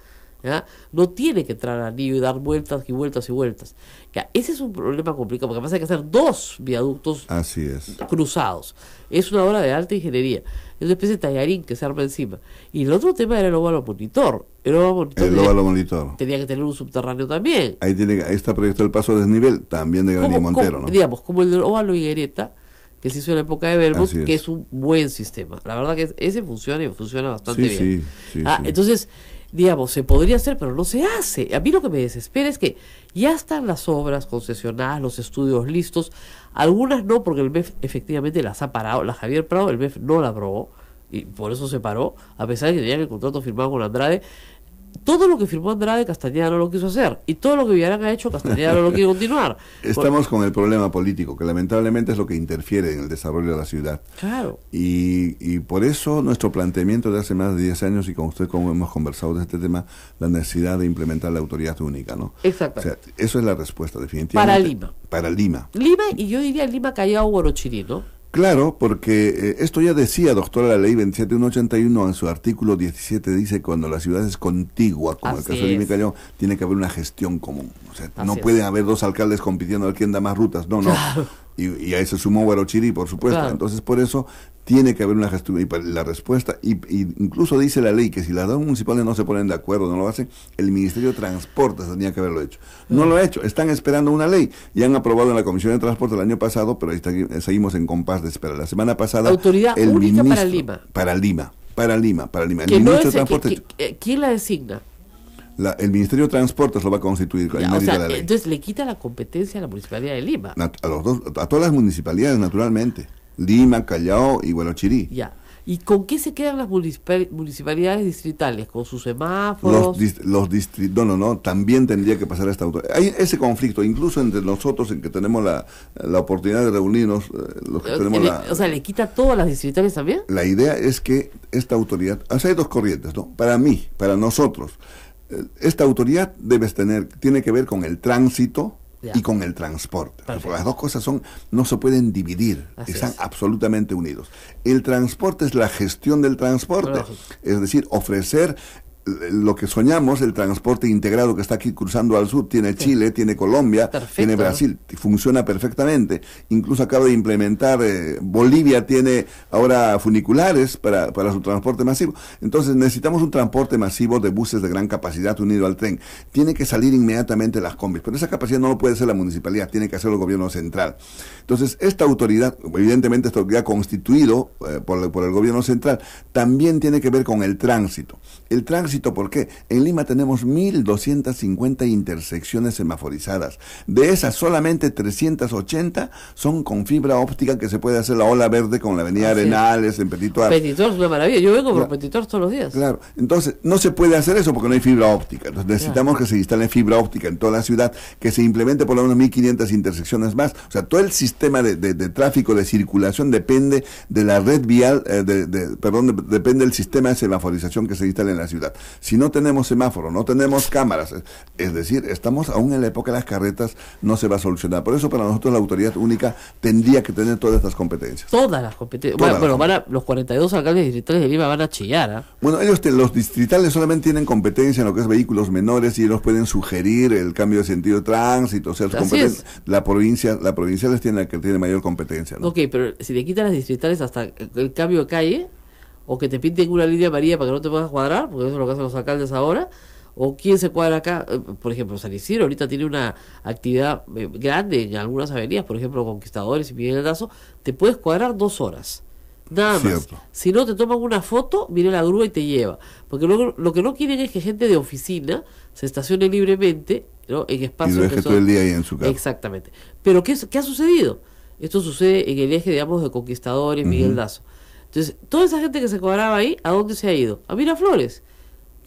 ¿Ya? No tiene que entrar al anillo y dar vueltas y vueltas y vueltas. Ya, ese es un problema complicado, porque además hay que hacer 2 viaductos Así es. cruzados. Es una obra de alta ingeniería. Es una especie de tallarín que se arma encima. Y el otro tema era el óvalo monitor. El óvalo monitor, El óvalo monitor. tenía que tener un subterráneo también. Ahí está proyectado el paso a desnivel, también de Gaña y Montero, ¿no? Digamos, como el del óvalo Higuereta, que se hizo en la época de Belmont, Así es. que es un buen sistema. La verdad que ese funciona y funciona bastante Sí, bien. sí, sí. Entonces, digamos, se podría hacer, pero no se hace. A mí lo que me desespera es que ya están las obras concesionadas, los estudios listos. Algunas no, porque el MEF efectivamente las ha parado. La Javier Prado, el MEF no la aprobó, y por eso se paró, a pesar de que tenían el contrato firmado con Andrade. Todo lo que firmó Andrade, Castañeda no lo quiso hacer. Y todo lo que Villarán ha hecho, Castañeda no lo quiere continuar. Estamos con el problema político, que lamentablemente es lo que interfiere en el desarrollo de la ciudad. Claro. Y por eso nuestro planteamiento de hace más de 10 años, y con usted como hemos conversado de este tema, la necesidad de implementar la autoridad única, ¿no? Exacto. O sea, eso es la respuesta, definitivamente. Para Lima. Para Lima. Lima, y yo diría Lima, Callao, Huarochirí, ¿no? Claro, porque esto ya decía, doctora, la ley 27181 en su artículo 17 dice cuando la ciudad es contigua, como el Así caso de Lima y es. Callao, tiene que haber una gestión común. O sea, Así no es. pueden haber 2 alcaldes compitiendo a ver quién da más rutas. No, no. Claro. Y ahí se sumó Huarochirí, por supuesto. Claro. Entonces, por eso tiene que haber una gestión. Y la respuesta, y incluso dice la ley que si las dos municipales no se ponen de acuerdo, no lo hacen, el Ministerio de Transportes tenía que haberlo hecho. No lo ha hecho. Están esperando una ley. Y han aprobado en la Comisión de Transporte el año pasado, pero ahí seguimos en compás de espera. La semana pasada... Autoridad el única para ministro- Lima. Para Lima. El Que no ministro es de Transporte... ¿quién la designa? el Ministerio de Transportes lo va a constituir con el Ya, o mérito sea, de la ley. entonces le quita la competencia a la Municipalidad de Lima. A todas las municipalidades, naturalmente. Lima, Callao y Hualochirí. Ya. ¿Y con qué se quedan las municipalidades distritales? ¿Con sus semáforos? Los distritos, no, también tendría que pasar a esta autoridad. Hay ese conflicto, incluso entre nosotros, en que tenemos la oportunidad de reunirnos, los que tenemos o sea, ¿le quita todo a las distritales también? La idea es que esta autoridad, o sea, hay dos corrientes, ¿no? Para mí, para nosotros, esta autoridad tiene que ver con el tránsito y con el transporte. Porque las dos cosas no se pueden dividir, están absolutamente unidos. El transporte es la gestión del transporte, es decir, ofrecer lo que soñamos, el transporte integrado que está aquí cruzando al sur, tiene Chile, tiene Colombia, tiene Brasil, funciona perfectamente. Incluso acaba de implementar, Bolivia tiene ahora funiculares para su transporte masivo. Entonces necesitamos un transporte masivo de buses de gran capacidad unido al tren. Tiene que salir inmediatamente las combis, pero esa capacidad no lo puede hacer la municipalidad, tiene que hacerlo el gobierno central. Entonces esta autoridad, evidentemente esta autoridad constituido por el gobierno central, también tiene que ver con el tránsito. El tránsito, ¿por qué? En Lima tenemos 1.250 intersecciones semaforizadas. De esas, solamente 380 son con fibra óptica, que se puede hacer la ola verde con la avenida Arenales, en Petituar. Petituar es una maravilla. Yo vengo por Petituar todos los días. Claro. Entonces, no se puede hacer eso porque no hay fibra óptica. Entonces, necesitamos que se instale fibra óptica en toda la ciudad, que se implemente por lo menos 1.500 intersecciones más. O sea, todo el sistema de tráfico, de circulación, depende de la red vial, depende del sistema de semaforización que se instale en la ciudad. Si no tenemos semáforo, no tenemos cámaras, es decir, estamos aún en la época de las carretas, no se va a solucionar. Por eso para nosotros la autoridad única tendría que tener todas estas competencias. Todas las competencias. Los 42 alcaldes distritales de Lima van a chillar. Bueno, los distritales solamente tienen competencia en lo que es vehículos menores y ellos pueden sugerir el cambio de sentido de tránsito, o sea, la provincial tiene la que tiene mayor competencia, ¿no? Ok, pero si le quitan las distritales hasta el cambio de calle, o que te pinten una línea amarilla para que no te puedas cuadrar, porque eso es lo que hacen los alcaldes ahora, o quién se cuadra acá. Por ejemplo, San Isidro ahorita tiene una actividad grande en algunas avenidas, por ejemplo, Conquistadores y Miguel Lazo, te puedes cuadrar 2 horas, nada más. Si no, te toman una foto, viene la grúa y te lleva, porque lo que no quieren es que gente de oficina se estacione libremente, ¿no?, en espacios y lo deje todo el día ahí en su casa. Exactamente. Pero ¿qué ha sucedido? Esto sucede en el eje, digamos, de Conquistadores, Miguel Lazo. Entonces, toda esa gente que se cuadraba ahí, ¿a dónde se ha ido? A Miraflores,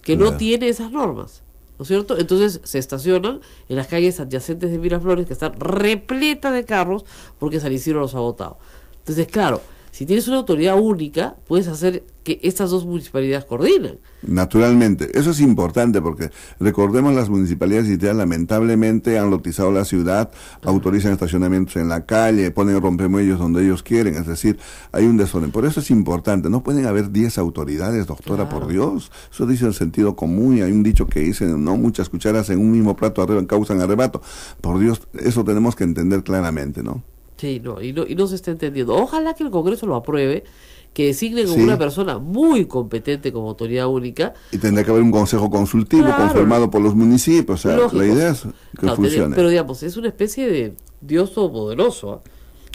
que no tiene esas normas, ¿no es cierto? Entonces se estacionan en las calles adyacentes de Miraflores, que están repletas de carros, porque San Isidro los ha votado. Entonces, claro, si tienes una autoridad única, puedes hacer que estas dos municipalidades coordinen. Naturalmente, eso es importante porque recordemos, las municipalidades distritales lamentablemente han lotizado la ciudad, autorizan estacionamientos en la calle, ponen rompemuellos donde ellos quieren, es decir, hay un desorden. Por eso es importante, no pueden haber 10 autoridades, doctora, por Dios. Eso dice el sentido común, y hay un dicho que dice, no muchas cucharas en un mismo plato causan arrebato. Por Dios, eso tenemos que entender claramente, ¿no? Sí, y no se está entendiendo. Ojalá que el Congreso lo apruebe, que designen como una persona muy competente como autoridad única. Y tendrá que haber un consejo consultivo conformado por los municipios. O sea, la idea es que funcione. Pero digamos, es una especie de Dios todopoderoso.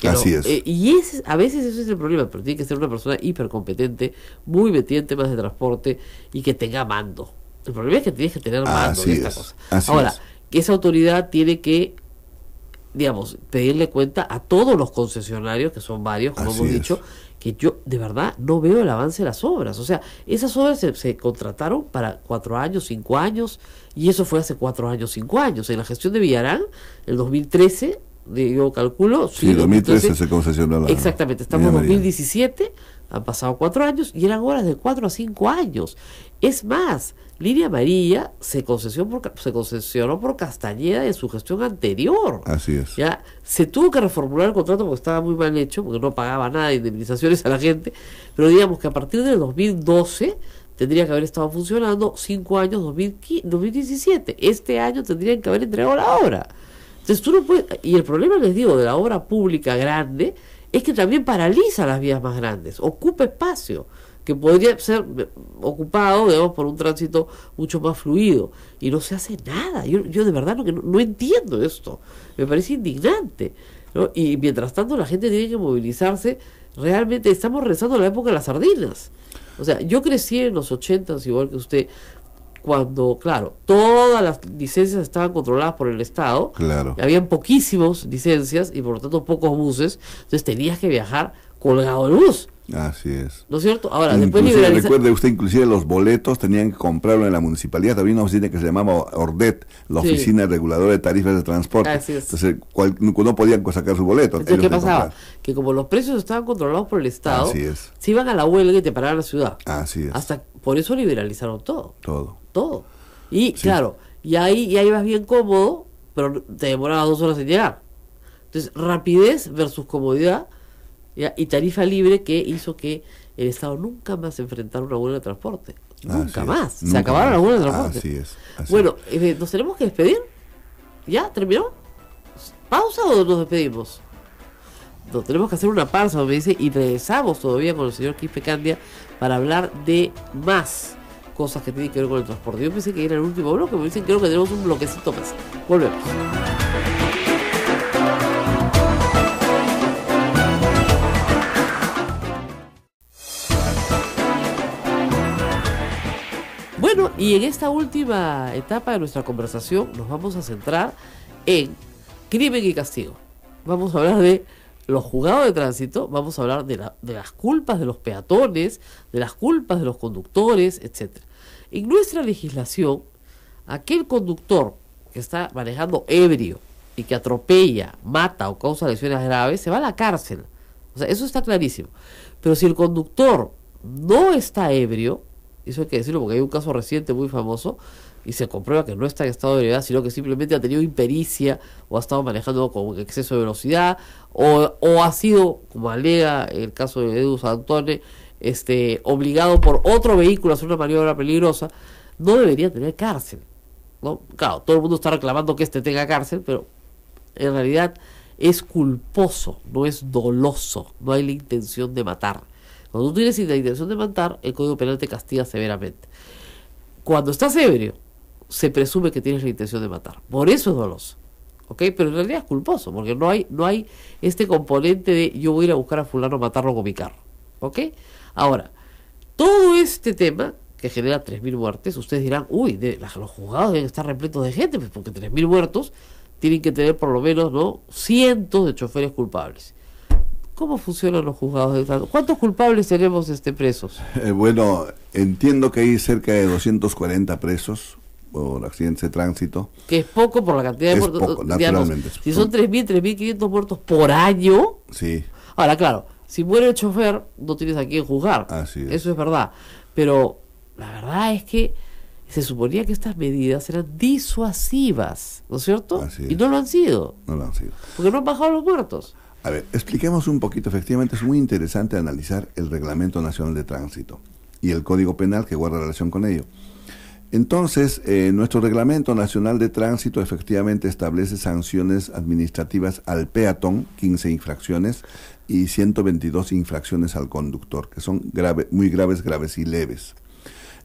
Así es. Y a veces eso es el problema, pero tiene que ser una persona hipercompetente, muy metida en temas de transporte y que tenga mando. El problema es que tienes que tener mando de esta cosa. Ahora, que esa autoridad tiene que, digamos, pedirle cuenta a todos los concesionarios, que son varios, como hemos dicho, que yo de verdad no veo el avance de las obras. O sea, esas obras se contrataron para 4 años, 5 años, y eso fue hace 4 años, 5 años. En la gestión de Villarán, el 2013, yo calculo... Sí, 2013 se concesionó la... Exactamente, estamos en 2017, han pasado 4 años, y eran obras de 4 a 5 años. Es más, Línea Amarilla se concesionó por Castañeda en su gestión anterior. Así es. Ya se tuvo que reformular el contrato porque estaba muy mal hecho, porque no pagaba nada de indemnizaciones a la gente, pero digamos que a partir del 2012 tendría que haber estado funcionando 5 años, 2017. Este año tendrían que haber entregado la obra. Entonces tú no puedes, y el problema, les digo, de la obra pública grande es que también paraliza las vías más grandes, ocupa espacio que podría ser ocupado, digamos, por un tránsito mucho más fluido, y no se hace nada. Yo de verdad no entiendo esto, me parece indignante, ¿no? Y mientras tanto la gente tiene que movilizarse. Realmente estamos regresando a la época de las sardinas. O sea, yo crecí en los 80s, igual que usted, cuando, claro, todas las licencias estaban controladas por el Estado, habían poquísimas licencias y por lo tanto pocos buses, entonces tenías que viajar colgado el bus. Así es. ¿No es cierto? Ahora, después Inclusive, liberaliza... recuerde usted, inclusive los boletos tenían que comprarlo en la municipalidad. Había una oficina que se llamaba ORDET, la Sí. Oficina Reguladora de Tarifas de Transporte. Así es. Entonces, no podían sacar su boleto. Entonces, ellos ¿qué le pasaba? compraban. Que como los precios estaban controlados por el Estado, Así es. se iban a la huelga y te paraban la ciudad. Así es. Hasta por eso liberalizaron todo. Todo. Y Sí. claro, y ahí ibas bien cómodo, pero te demorabas 2 horas en llegar. Entonces, rapidez versus comodidad, ¿ya? Y tarifa libre, que hizo que el Estado nunca más enfrentara una huelga de transporte. Nunca Así más. es. Se Nunca acabaron más. las huelgas de transporte. Así es. Así Bueno, ¿nos tenemos que despedir? ¿Ya? ¿Terminó? ¿Pausa o nos despedimos? No, tenemos que hacer una pausa, me dice, y regresamos todavía con el señor Quispe Candia para hablar de más cosas que tienen que ver con el transporte. Yo pensé que era el último bloque, me dicen que creo que tenemos un bloquecito más. Volvemos. Bueno, y en esta última etapa de nuestra conversación nos vamos a centrar en crimen y castigo. Vamos a hablar de los juzgados de tránsito, vamos a hablar de las culpas de los peatones, de las culpas de los conductores, etc. En nuestra legislación, aquel conductor que está manejando ebrio y que atropella, mata o causa lesiones graves, se va a la cárcel. O sea, eso está clarísimo. Pero si el conductor no está ebrio, eso hay que decirlo porque hay un caso reciente muy famoso y se comprueba que no está en estado de ebriedad, sino que simplemente ha tenido impericia o ha estado manejando con exceso de velocidad o ha sido, como alega el caso de Edu Santone, obligado por otro vehículo a hacer una maniobra peligrosa, no debería tener cárcel, ¿no? Claro, todo el mundo está reclamando que tenga cárcel, pero en realidad es culposo, no es doloso, no hay la intención de matar. Cuando tú tienes la intención de matar, el Código Penal te castiga severamente. Cuando estás ebrio, se presume que tienes la intención de matar. Por eso es doloso. ¿Ok? Pero en realidad es culposo, porque no hay este componente de yo voy a ir a buscar a fulano a matarlo con mi carro. ¿Ok? Ahora, todo este tema que genera 3.000 muertes, ustedes dirán, uy, los juzgados deben estar repletos de gente, pues porque 3.000 muertos tienen que tener por lo menos, ¿no?, cientos de choferes culpables. ¿Cómo funcionan los juzgados de tránsito? ¿Cuántos culpables tenemos presos? Bueno, entiendo que hay cerca de 240 presos por accidentes de tránsito. Que es poco por la cantidad de Es muertos. poco, naturalmente. Si son 3.500 muertos por año. Sí. Ahora, claro, si muere el chofer, no tienes a quién juzgar. Así es. Eso es verdad. Pero la verdad es que se suponía que estas medidas eran disuasivas, ¿no es cierto? Así es. Y no lo han sido. No lo han sido. Porque no han bajado los muertos. A ver, expliquemos un poquito. Efectivamente, es muy interesante analizar el Reglamento Nacional de Tránsito y el Código Penal que guarda relación con ello. Entonces, nuestro Reglamento Nacional de Tránsito efectivamente establece sanciones administrativas al peatón, 15 infracciones, y 122 infracciones al conductor, que son muy graves, graves y leves.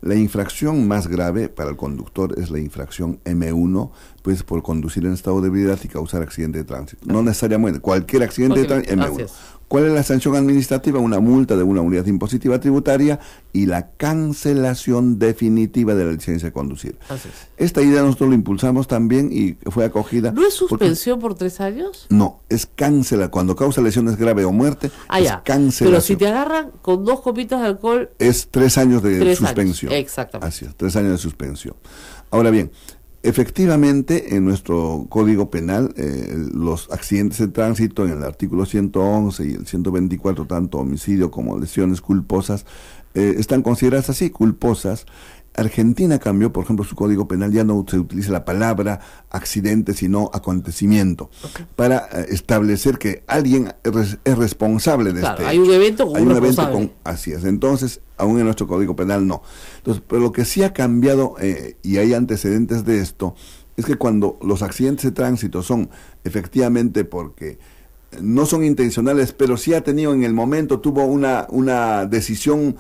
La infracción más grave para el conductor es la infracción M1, pues por conducir en estado de ebriedad y causar accidente de tránsito. No necesariamente, cualquier accidente de tránsito, M1. ¿Cuál es la sanción administrativa? Una multa de una unidad impositiva tributaria y la cancelación definitiva de la licencia de conducir. Así es. Esta idea nosotros lo impulsamos también y fue acogida. ¿No es suspensión por 3 años? No, es cancela. Cuando causa lesiones graves o muerte, es cancelación. Pero si te agarran con 2 copitas de alcohol... Es 3 años de 3 suspensión. años, exactamente. Así es, 3 años de suspensión. Ahora bien, efectivamente, en nuestro Código Penal, los accidentes de tránsito en el artículo 111 y el 124, tanto homicidio como lesiones culposas, están consideradas así, culposas. Argentina cambió, por ejemplo, su Código Penal, ya no se utiliza la palabra accidente, sino acontecimiento, para establecer que alguien es responsable de este hay un evento con hay un un evento responsable. así es. Entonces, aún en nuestro Código Penal no. Entonces, pero lo que sí ha cambiado, y hay antecedentes de esto, es que cuando los accidentes de tránsito son efectivamente porque no son intencionales, pero sí ha tenido en el momento, tuvo una decisión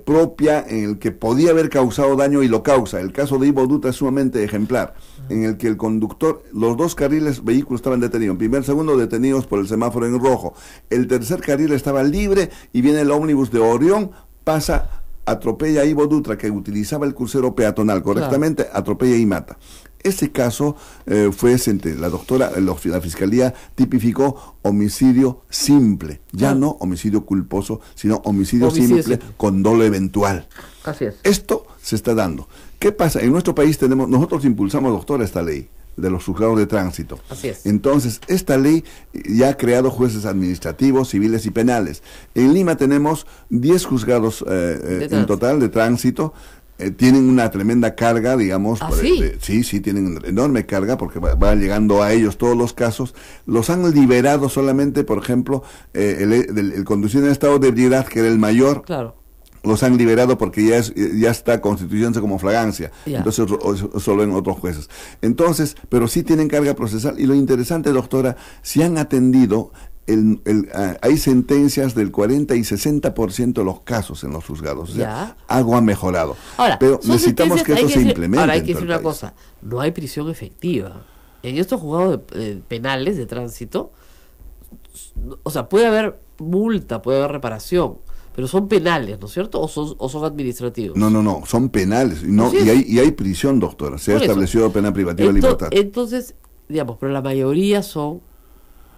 propia en el que podía haber causado daño y lo causa. El caso de Ivo Dutra es sumamente ejemplar, en el que el conductor, los 2 carriles vehículos estaban detenidos, primer, segundo detenidos por el semáforo en rojo, el tercer carril estaba libre y viene el ómnibus de Orión, pasa, atropella a Ivo Dutra, que utilizaba el crucero peatonal correctamente, atropella y mata. Ese caso la fiscalía tipificó homicidio simple, ya no homicidio culposo, sino homicidio simple con dolo eventual. Así es. Esto se está dando. ¿Qué pasa? En nuestro país nosotros impulsamos, doctora, esta ley de los juzgados de tránsito. Así es. Entonces, esta ley ya ha creado jueces administrativos, civiles y penales. En Lima tenemos 10 juzgados en total de tránsito. Tienen una tremenda carga, digamos. Sí, tienen enorme carga porque va llegando a ellos todos los casos. Los han liberado solamente, por ejemplo, el conducir en estado de ebriedad, que era el mayor. Claro. Los han liberado porque ya está constituyéndose como fragancia. Entonces solo en otros jueces. Entonces, pero sí tienen carga procesal. Y lo interesante, doctora, si han atendido, hay sentencias del 40 y 60% de los casos en los juzgados. O sea, algo ha mejorado. Ahora, pero necesitamos que esto se implemente. Ahora hay que decir una cosa, no hay prisión efectiva. En estos juzgados penales de tránsito, o sea, puede haber multa, puede haber reparación, pero son penales, ¿no es cierto? ¿O son administrativos? No, son penales. Y hay prisión, doctora. Se ha establecido pena privativa de libertad. Entonces, digamos, pero la mayoría son...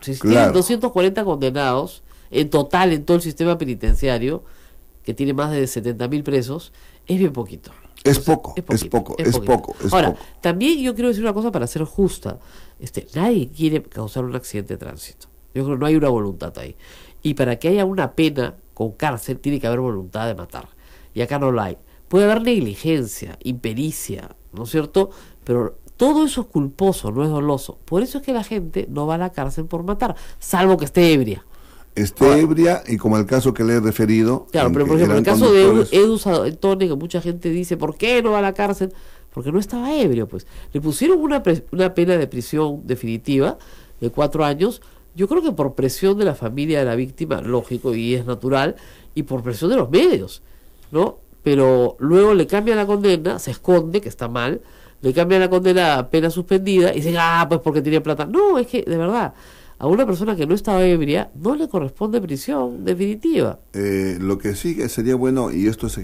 Si tienen 240 condenados, en total, en todo el sistema penitenciario, que tiene más de 70.000 presos, es bien poquito. Es poco. Ahora, también yo quiero decir una cosa para ser justa. Nadie quiere causar un accidente de tránsito. Yo creo que no hay una voluntad ahí. Y para que haya una pena con cárcel, tiene que haber voluntad de matar. Y acá no la hay. Puede haber negligencia, impericia, ¿no es cierto? Pero todo eso es culposo, no es doloso. Por eso es que la gente no va a la cárcel por matar, salvo que esté ebria. Ebria, y como el caso que le he referido. Claro, pero por ejemplo, el caso de Edu Santone, que mucha gente dice, ¿por qué no va a la cárcel? Porque no estaba ebrio, pues. Le pusieron una pena de prisión definitiva de 4 años, yo creo que por presión de la familia de la víctima, lógico, y es natural, y por presión de los medios, ¿no? Pero luego le cambian la condena, se esconde, que está mal, le cambian la condena a pena suspendida, y dicen, pues porque tiene plata. No, es que, de verdad, a una persona que no estaba ebria no le corresponde prisión definitiva. Lo que sí que sería bueno, y esto es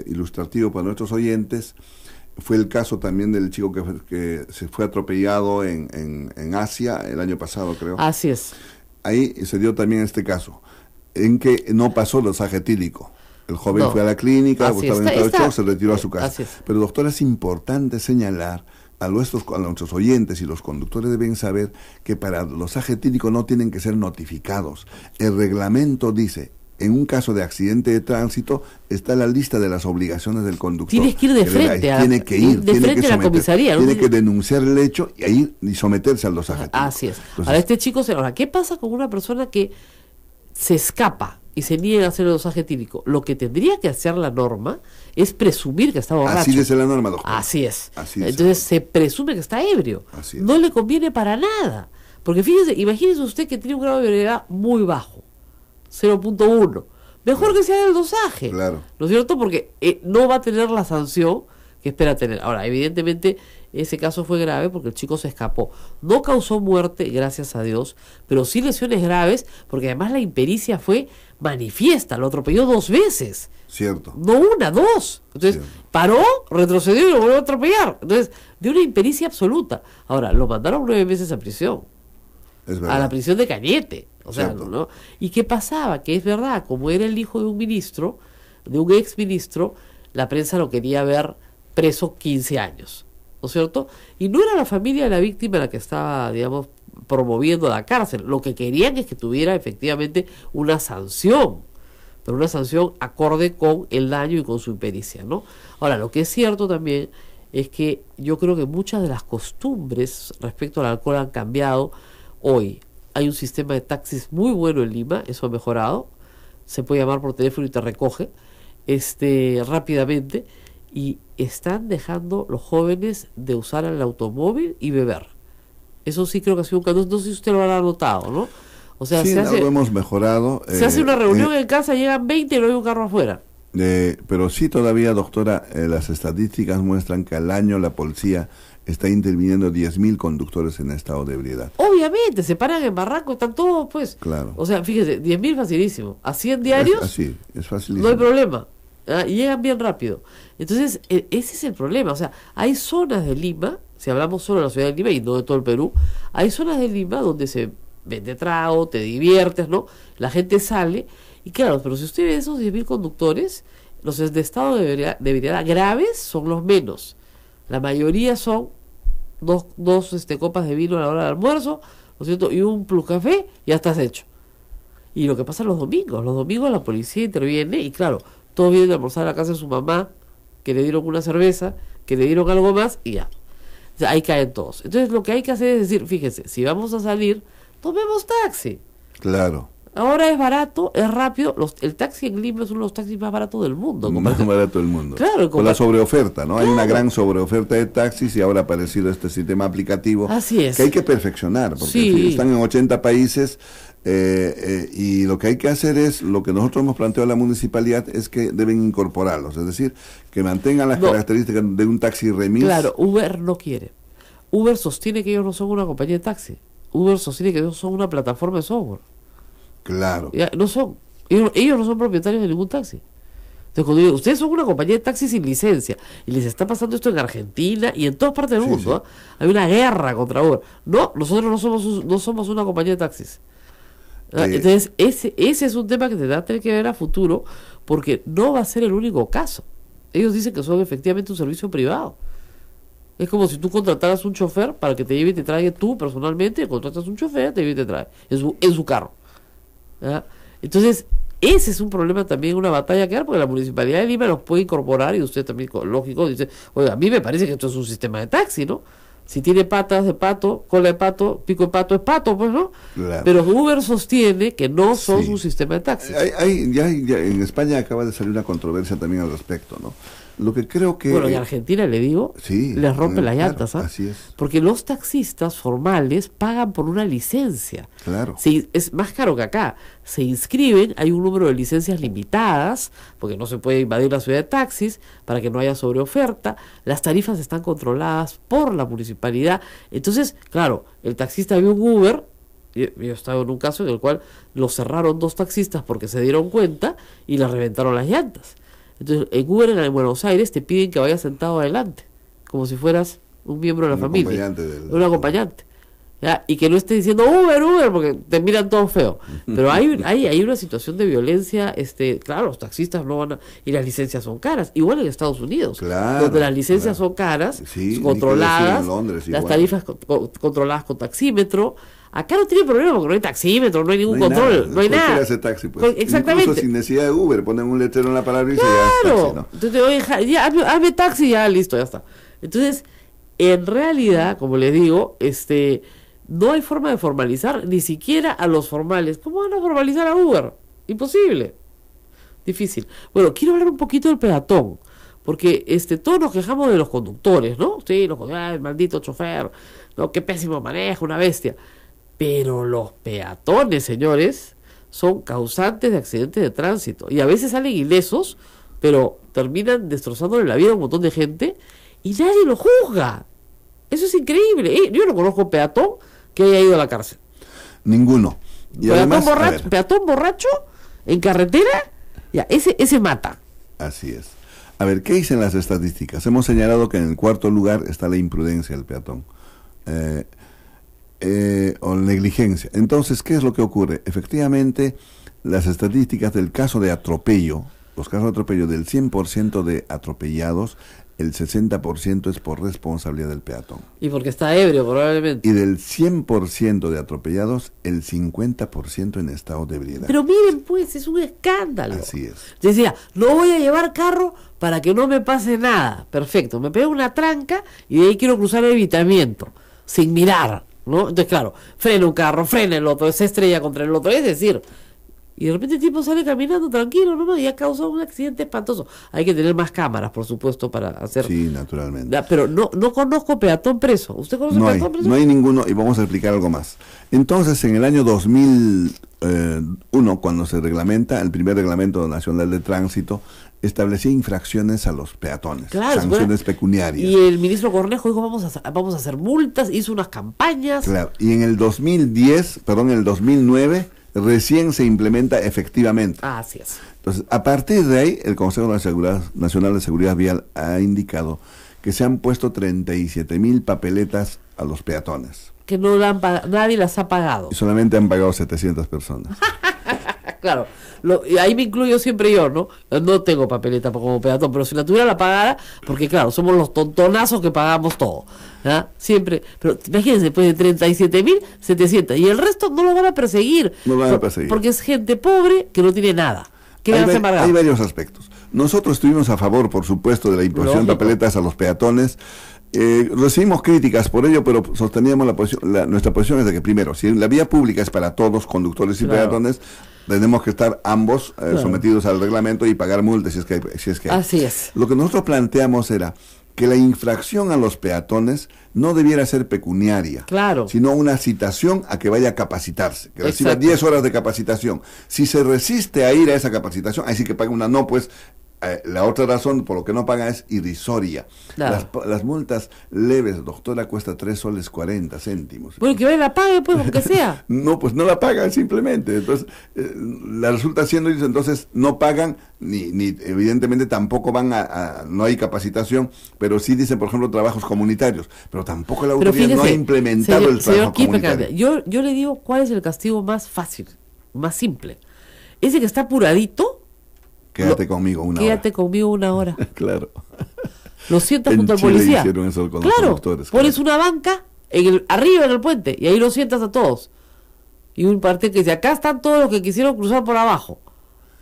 ilustrativo para nuestros oyentes, fue el caso también del chico que se fue atropellado en Asia el año pasado, creo. Así es. Ahí se dio también este caso, en que no pasó el dosaje etílico. El joven fue a la clínica, estaba en estado de shock, se retiró a su casa. Pero, doctora, es importante señalar a nuestros oyentes, y los conductores deben saber que para el dosaje etílico no tienen que ser notificados. El reglamento dice, en un caso de accidente de tránsito, está la lista de las obligaciones del conductor. Tienes que ir de frente, tiene que ir, de frente a la comisaría. Tiene que denunciar el hecho y someterse al dosaje etílico. Así es. Entonces, ahora, este chico, ¿qué pasa con una persona que se escapa y se niega a hacer el dosaje etílico? Lo que tendría que hacer la norma es presumir que está borracho. Así dice la norma, doctor. Así es. Entonces se presume que está ebrio. No le conviene para nada. Porque imagínese usted que tiene un grado de ebriedad muy bajo, 0.1. Mejor que se haga el dosaje. Claro. ¿No es cierto? Porque no va a tener la sanción que espera tener. Ahora, evidentemente, ese caso fue grave porque el chico se escapó. No causó muerte, gracias a Dios, pero sí lesiones graves, porque además la impericia fue manifiesta, lo atropelló 2 veces. Cierto. No una, 2. Entonces, paró, retrocedió y lo volvió a atropellar. Entonces, de una impericia absoluta. Ahora, lo mandaron 9 meses a prisión. Es verdad. A la prisión de Cañete. O sea, ¿no? ¿Y qué pasaba? Que es verdad, como era el hijo de un ministro, de un ex ministro, la prensa lo quería ver preso 15 años. ¿No es cierto? Y no era la familia de la víctima la que estaba, digamos, promoviendo la cárcel. Lo que querían es que tuviera efectivamente una sanción, pero una sanción acorde con el daño y con su impericia, ¿no? Ahora, lo que es cierto también es que yo creo que muchas de las costumbres respecto al alcohol han cambiado. Hoy hay un sistema de taxis muy bueno en Lima, eso ha mejorado. Se puede llamar por teléfono y te recoge rápidamente. Y están dejando los jóvenes de usar el automóvil y beber. Eso sí creo que ha sido un cambio. No sé si usted lo habrá notado, ¿no? O sea, sí, lo hemos mejorado. Se hace una reunión en casa, llegan 20 y no hay un carro afuera. Pero sí todavía, doctora, las estadísticas muestran que al año la policía está interviniendo 10.000 conductores en estado de ebriedad. Obviamente, se paran en barranco, están todos, pues. Claro. O sea, fíjese, 10.000 facilísimo. ¿A 100 diarios? Así, es facilísimo. No hay problema. Y llegan bien rápido. Entonces, ese es el problema. O sea, hay zonas de Lima, si hablamos solo de la ciudad de Lima y no de todo el Perú, hay zonas de Lima donde se vende trago, te diviertes, ¿no? La gente sale, y claro, pero si usted ve esos 10.000 conductores, los de estado de ebriedad graves son los menos. La mayoría son dos copas de vino a la hora del almuerzo, ¿no es cierto? Y un plus café, ya estás hecho. Y lo que pasa los domingos la policía interviene y claro, todos vienen a almorzar a la casa de su mamá, que le dieron una cerveza, que le dieron algo más y ya. O sea, ahí caen todos. Entonces lo que hay que hacer es decir, fíjense, si vamos a salir, tomemos taxi. Claro. Ahora es barato, es rápido. El taxi en Lima es uno de los taxis más baratos del mundo. Más barato del mundo. Claro, con la sobreoferta, ¿no? Claro. Hay una gran sobreoferta de taxis y ahora ha aparecido este sistema aplicativo. Así es. Que hay que perfeccionar, porque Sí. están en 80 países y lo que hay que hacer es, lo que nosotros hemos planteado a la municipalidad es que deben incorporarlos, es decir, que mantengan las características de un taxi remis. Claro, Uber no quiere. Uber sostiene que ellos no son una compañía de taxi. Uber sostiene que ellos son una plataforma de software. Claro. Ya, no son. Ellos no son propietarios de ningún taxi. Entonces, cuando digo, ustedes son una compañía de taxi sin licencia y les está pasando esto en Argentina y en todas partes del mundo, ¿eh? Hay una guerra contra Uber. No, nosotros no somos una compañía de taxis. Entonces, ese es un tema que se va a tener que ver a futuro, porque no va a ser el único caso. Ellos dicen que son efectivamente un servicio privado. Es como si tú contrataras un chofer para que te lleve y te traiga tú personalmente, contratas un chofer, te lleve y te trae en su carro. ¿Ya? Entonces, ese es un problema también, una batalla que dar, porque la Municipalidad de Lima los puede incorporar y usted también, lógico, dice, oye, a mí me parece que esto es un sistema de taxi, ¿no? Si tiene patas de pato, cola de pato, pico de pato, es pato, pues, ¿no? Claro. Pero Uber sostiene que no son un sistema de taxi. Ya en España acaba de salir una controversia también al respecto, ¿no? Lo que creo que... Bueno, y Argentina, le digo, sí, les rompen las claro, llantas, ¿ah? Así es. Porque los taxistas formales pagan por una licencia. Claro. Sí, es más caro que acá. Se inscriben, hay un número de licencias limitadas, porque no se puede invadir la ciudad de taxis, para que no haya sobreoferta. Las tarifas están controladas por la municipalidad. Entonces, claro, el taxista vio un Uber. Yo he estado en un caso en el cual lo cerraron 2 taxistas porque se dieron cuenta y le reventaron las llantas. Entonces, en Uber en Buenos Aires te piden que vayas sentado adelante, como si fueras un miembro de la familia, un acompañante. ¿Ya? Y que no esté diciendo Uber, porque te miran todo feo. Pero hay una situación de violencia, claro, los taxistas no van a, y las licencias son caras, igual en Estados Unidos, claro, donde las licencias son caras, sí, controladas, Londres, las tarifas controladas con taxímetro. Acá no tiene problema porque no hay taxímetro, no hay ningún control, no hay nada. Hace taxi, pues. Exactamente. Incluso sin necesidad de Uber, ponen un letrero en la palabra y ya es taxi, ¿no? Entonces, oye, ya, hazme taxi, ya listo, ya está. Entonces, en realidad, como les digo, no hay forma de formalizar ni siquiera a los formales. ¿Cómo van a formalizar a Uber? Imposible. Difícil. Bueno, quiero hablar un poquito del peatón, porque todos nos quejamos de los conductores, ¿no? Sí, el maldito chofer, no, qué pésimo manejo, una bestia. Pero los peatones, señores, son causantes de accidentes de tránsito. Y a veces salen ilesos, pero terminan destrozándole la vida a un montón de gente y nadie lo juzga. Eso es increíble. Yo no conozco peatón que haya ido a la cárcel. Ninguno. Y además, peatón borracho en carretera, ya, ese mata. Así es. A ver, ¿qué dicen las estadísticas? Hemos señalado que en el 4.º lugar está la imprudencia del peatón. O negligencia. Entonces, ¿qué es lo que ocurre? Efectivamente, las estadísticas del caso de atropello, los casos de atropello, del 100% de atropellados, el 60% es por responsabilidad del peatón. Y porque está ebrio, probablemente. Y del 100% de atropellados, el 50% en estado de ebriedad. Pero miren, pues, es un escándalo. Así es. Decía, no voy a llevar carro para que no me pase nada. Perfecto, me pego una tranca y de ahí quiero cruzar el evitamiento, sin mirar, ¿no? Entonces, claro, frena un carro, frena el otro, se estrella contra el otro, es decir, y de repente el tipo sale caminando tranquilo, ¿no? Y ha causado un accidente espantoso. Hay que tener más cámaras, por supuesto, para hacer... Sí, naturalmente. Pero no conozco peatón preso. ¿Usted conoce peatón preso? No hay ninguno, y vamos a explicar algo más. Entonces, en el año 2001, cuando se reglamenta, el primer reglamento nacional de tránsito, establecía infracciones a los peatones, claro, sanciones pecuniarias. Y el ministro Cornejo dijo, vamos a hacer multas, hizo unas campañas. Claro, y en el 2009, recién se implementa efectivamente. Así es. Entonces, a partir de ahí, el Consejo Nacional de Seguridad Vial ha indicado que se han puesto 37.000 papeletas a los peatones. Que no nadie las ha pagado. Y solamente han pagado 700 personas. Claro, y ahí me incluyo siempre yo, ¿no? No tengo papeleta como peatón, pero si la tuviera la pagara, porque claro, somos los tontonazos que pagamos todo, ¿ah? Siempre, pero imagínense, después de 37.700, y el resto no lo van a perseguir. No lo van a perseguir. Porque es gente pobre que no tiene nada. Hay varios aspectos. Nosotros estuvimos a favor, por supuesto, de la imposición de papeletas a los peatones. Recibimos críticas por ello, pero sosteníamos nuestra posición es de que, primero, si la vía pública es para todos, conductores y peatones, tenemos que estar ambos sometidos al reglamento y pagar multas si es que hay. Así es. Lo que nosotros planteamos era que la infracción a los peatones no debiera ser pecuniaria, sino una citación a que vaya a capacitarse, que reciba 10 horas de capacitación. Si se resiste a ir a esa capacitación, ahí sí que paga una. No, pues la otra razón por lo que no paga es irrisoria. Las multas leves, doctora, cuesta 3 soles 40 céntimos. Bueno, que la pague, pues, aunque sea. No, pues no la pagan simplemente. Entonces, la resulta siendo, entonces no pagan, ni evidentemente tampoco van no hay capacitación, pero sí dicen, por ejemplo, trabajos comunitarios. Pero tampoco la autoridad no ha implementado el trabajo comunitario. Yo le digo, ¿cuál es el castigo más fácil, más simple? Ese que está apuradito. Quédate conmigo una hora. Claro. Lo sientas junto al policía. Hicieron eso con los conductores, pones una banca arriba en el puente y ahí lo sientas a todos. Y un parte que dice, acá están todos los que quisieron cruzar por abajo,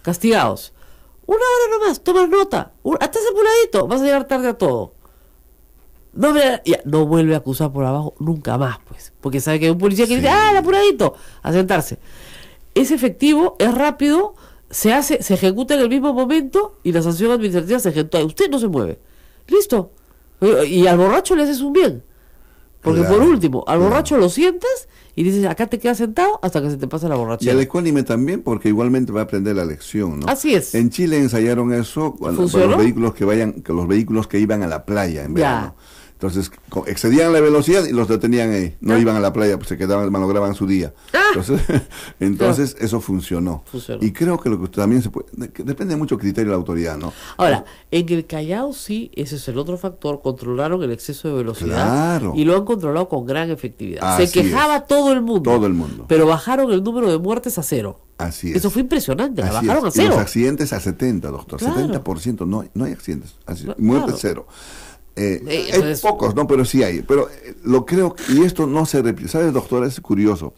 castigados. Una hora nomás, tomas nota. Hasta ese apuradito, vas a llegar tarde a todo. No vuelve a cruzar por abajo nunca más, pues. Porque sabe que hay un policía que dice, el apuradito, a sentarse. Es efectivo, es rápido. Se ejecuta en el mismo momento y la sanción administrativa se ejecuta. Usted no se mueve. Listo. Y al borracho le haces un bien. Porque por último, al borracho lo sientas y dices, acá te quedas sentado hasta que se te pasa la borrachera. Y al ecuánime también, porque igualmente va a aprender la lección, ¿no? Así es. En Chile ensayaron eso para los vehículos que iban a la playa en verano. Entonces, excedían la velocidad y los detenían ahí. No iban a la playa, pues se quedaban, malograban su día. Entonces eso funcionó. Y creo que lo que también depende mucho del criterio de la autoridad, ¿no? Ahora, en el Callao sí, ese es el otro factor, controlaron el exceso de velocidad y lo han controlado con gran efectividad. Se quejaba todo el mundo. Pero bajaron el número de muertes a 0. Así es. Eso fue impresionante, la bajaron a 0. Y los accidentes a 70, doctor. 70%, no hay accidentes. Muertes 0. Hay pocos, ¿no? Pero sí hay. Pero lo creo, y esto no se repite. ¿Sabes, doctora? Es curioso.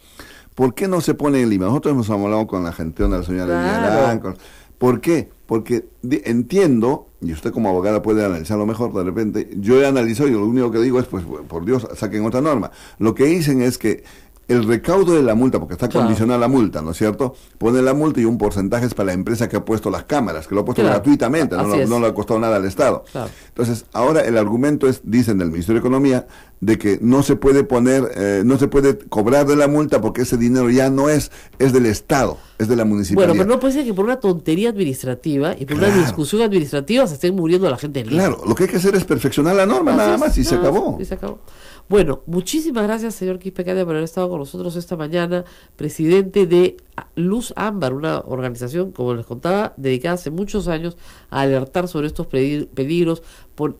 ¿Por qué no se pone en Lima? Nosotros hemos hablado con la gente de la señora Villarán. ¿Por qué? Porque entiendo, y usted como abogada puede analizarlo mejor de repente, yo he analizado y lo único que digo es, pues, por Dios, saquen otra norma. Lo que dicen es que el recaudo de la multa, porque está condicionada la multa, ¿no es cierto? Pone la multa y un porcentaje es para la empresa que ha puesto las cámaras, que lo ha puesto gratuitamente, no le ha costado nada al Estado. Entonces, ahora el argumento es, dicen del Ministerio de Economía, de que no se puede no se puede cobrar de la multa porque ese dinero ya no es del Estado, es de la municipalidad. Bueno, pero no puede ser que por una tontería administrativa y por una discusión administrativa se estén muriendo la gente en Lima. Claro, lo que hay que hacer es perfeccionar la norma, nada más, y se acabó. Bueno, muchísimas gracias, señor Quispecandia, por haber estado con nosotros esta mañana, presidente de Luz Ámbar, una organización, como les contaba, dedicada hace muchos años a alertar sobre estos peligros,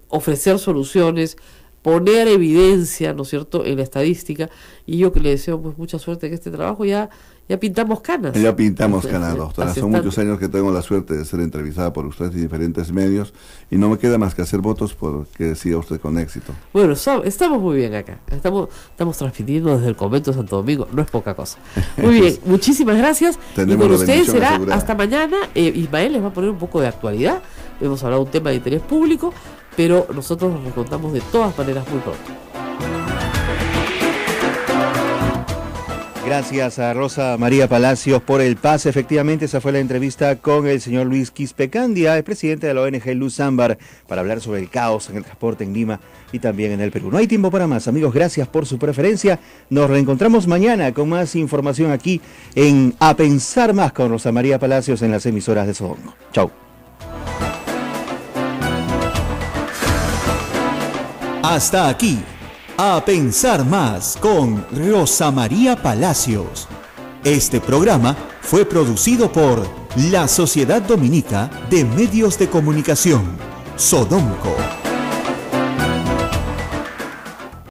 ofrecer soluciones, poner evidencia, ¿no es cierto?, en la estadística, y yo que le deseo pues mucha suerte en este trabajo. Ya pintamos canas. Ya pintamos canas, doctora. Son muchos años que tengo la suerte de ser entrevistada por usted en diferentes medios y no me queda más que hacer votos por que siga usted con éxito. Bueno, estamos muy bien acá. Estamos transmitiendo desde el convento de Santo Domingo. No es poca cosa. Muy bien, muchísimas gracias. Y con ustedes será hasta mañana. Ismael les va a poner un poco de actualidad. Hemos hablado de un tema de interés público, pero nosotros nos recontamos de todas maneras muy pronto. Gracias a Rosa María Palacios por el pase. Efectivamente, esa fue la entrevista con el señor Luis Quispecandia, el presidente de la ONG Luz Ámbar, para hablar sobre el caos en el transporte en Lima y también en el Perú. No hay tiempo para más, amigos. Gracias por su preferencia. Nos reencontramos mañana con más información aquí en A Pensar Más con Rosa María Palacios en las emisoras de Sodongo. Chau. Hasta aquí, A Pensar Más con Rosa María Palacios. Este programa fue producido por la Sociedad Dominica de Medios de Comunicación, Sodonco.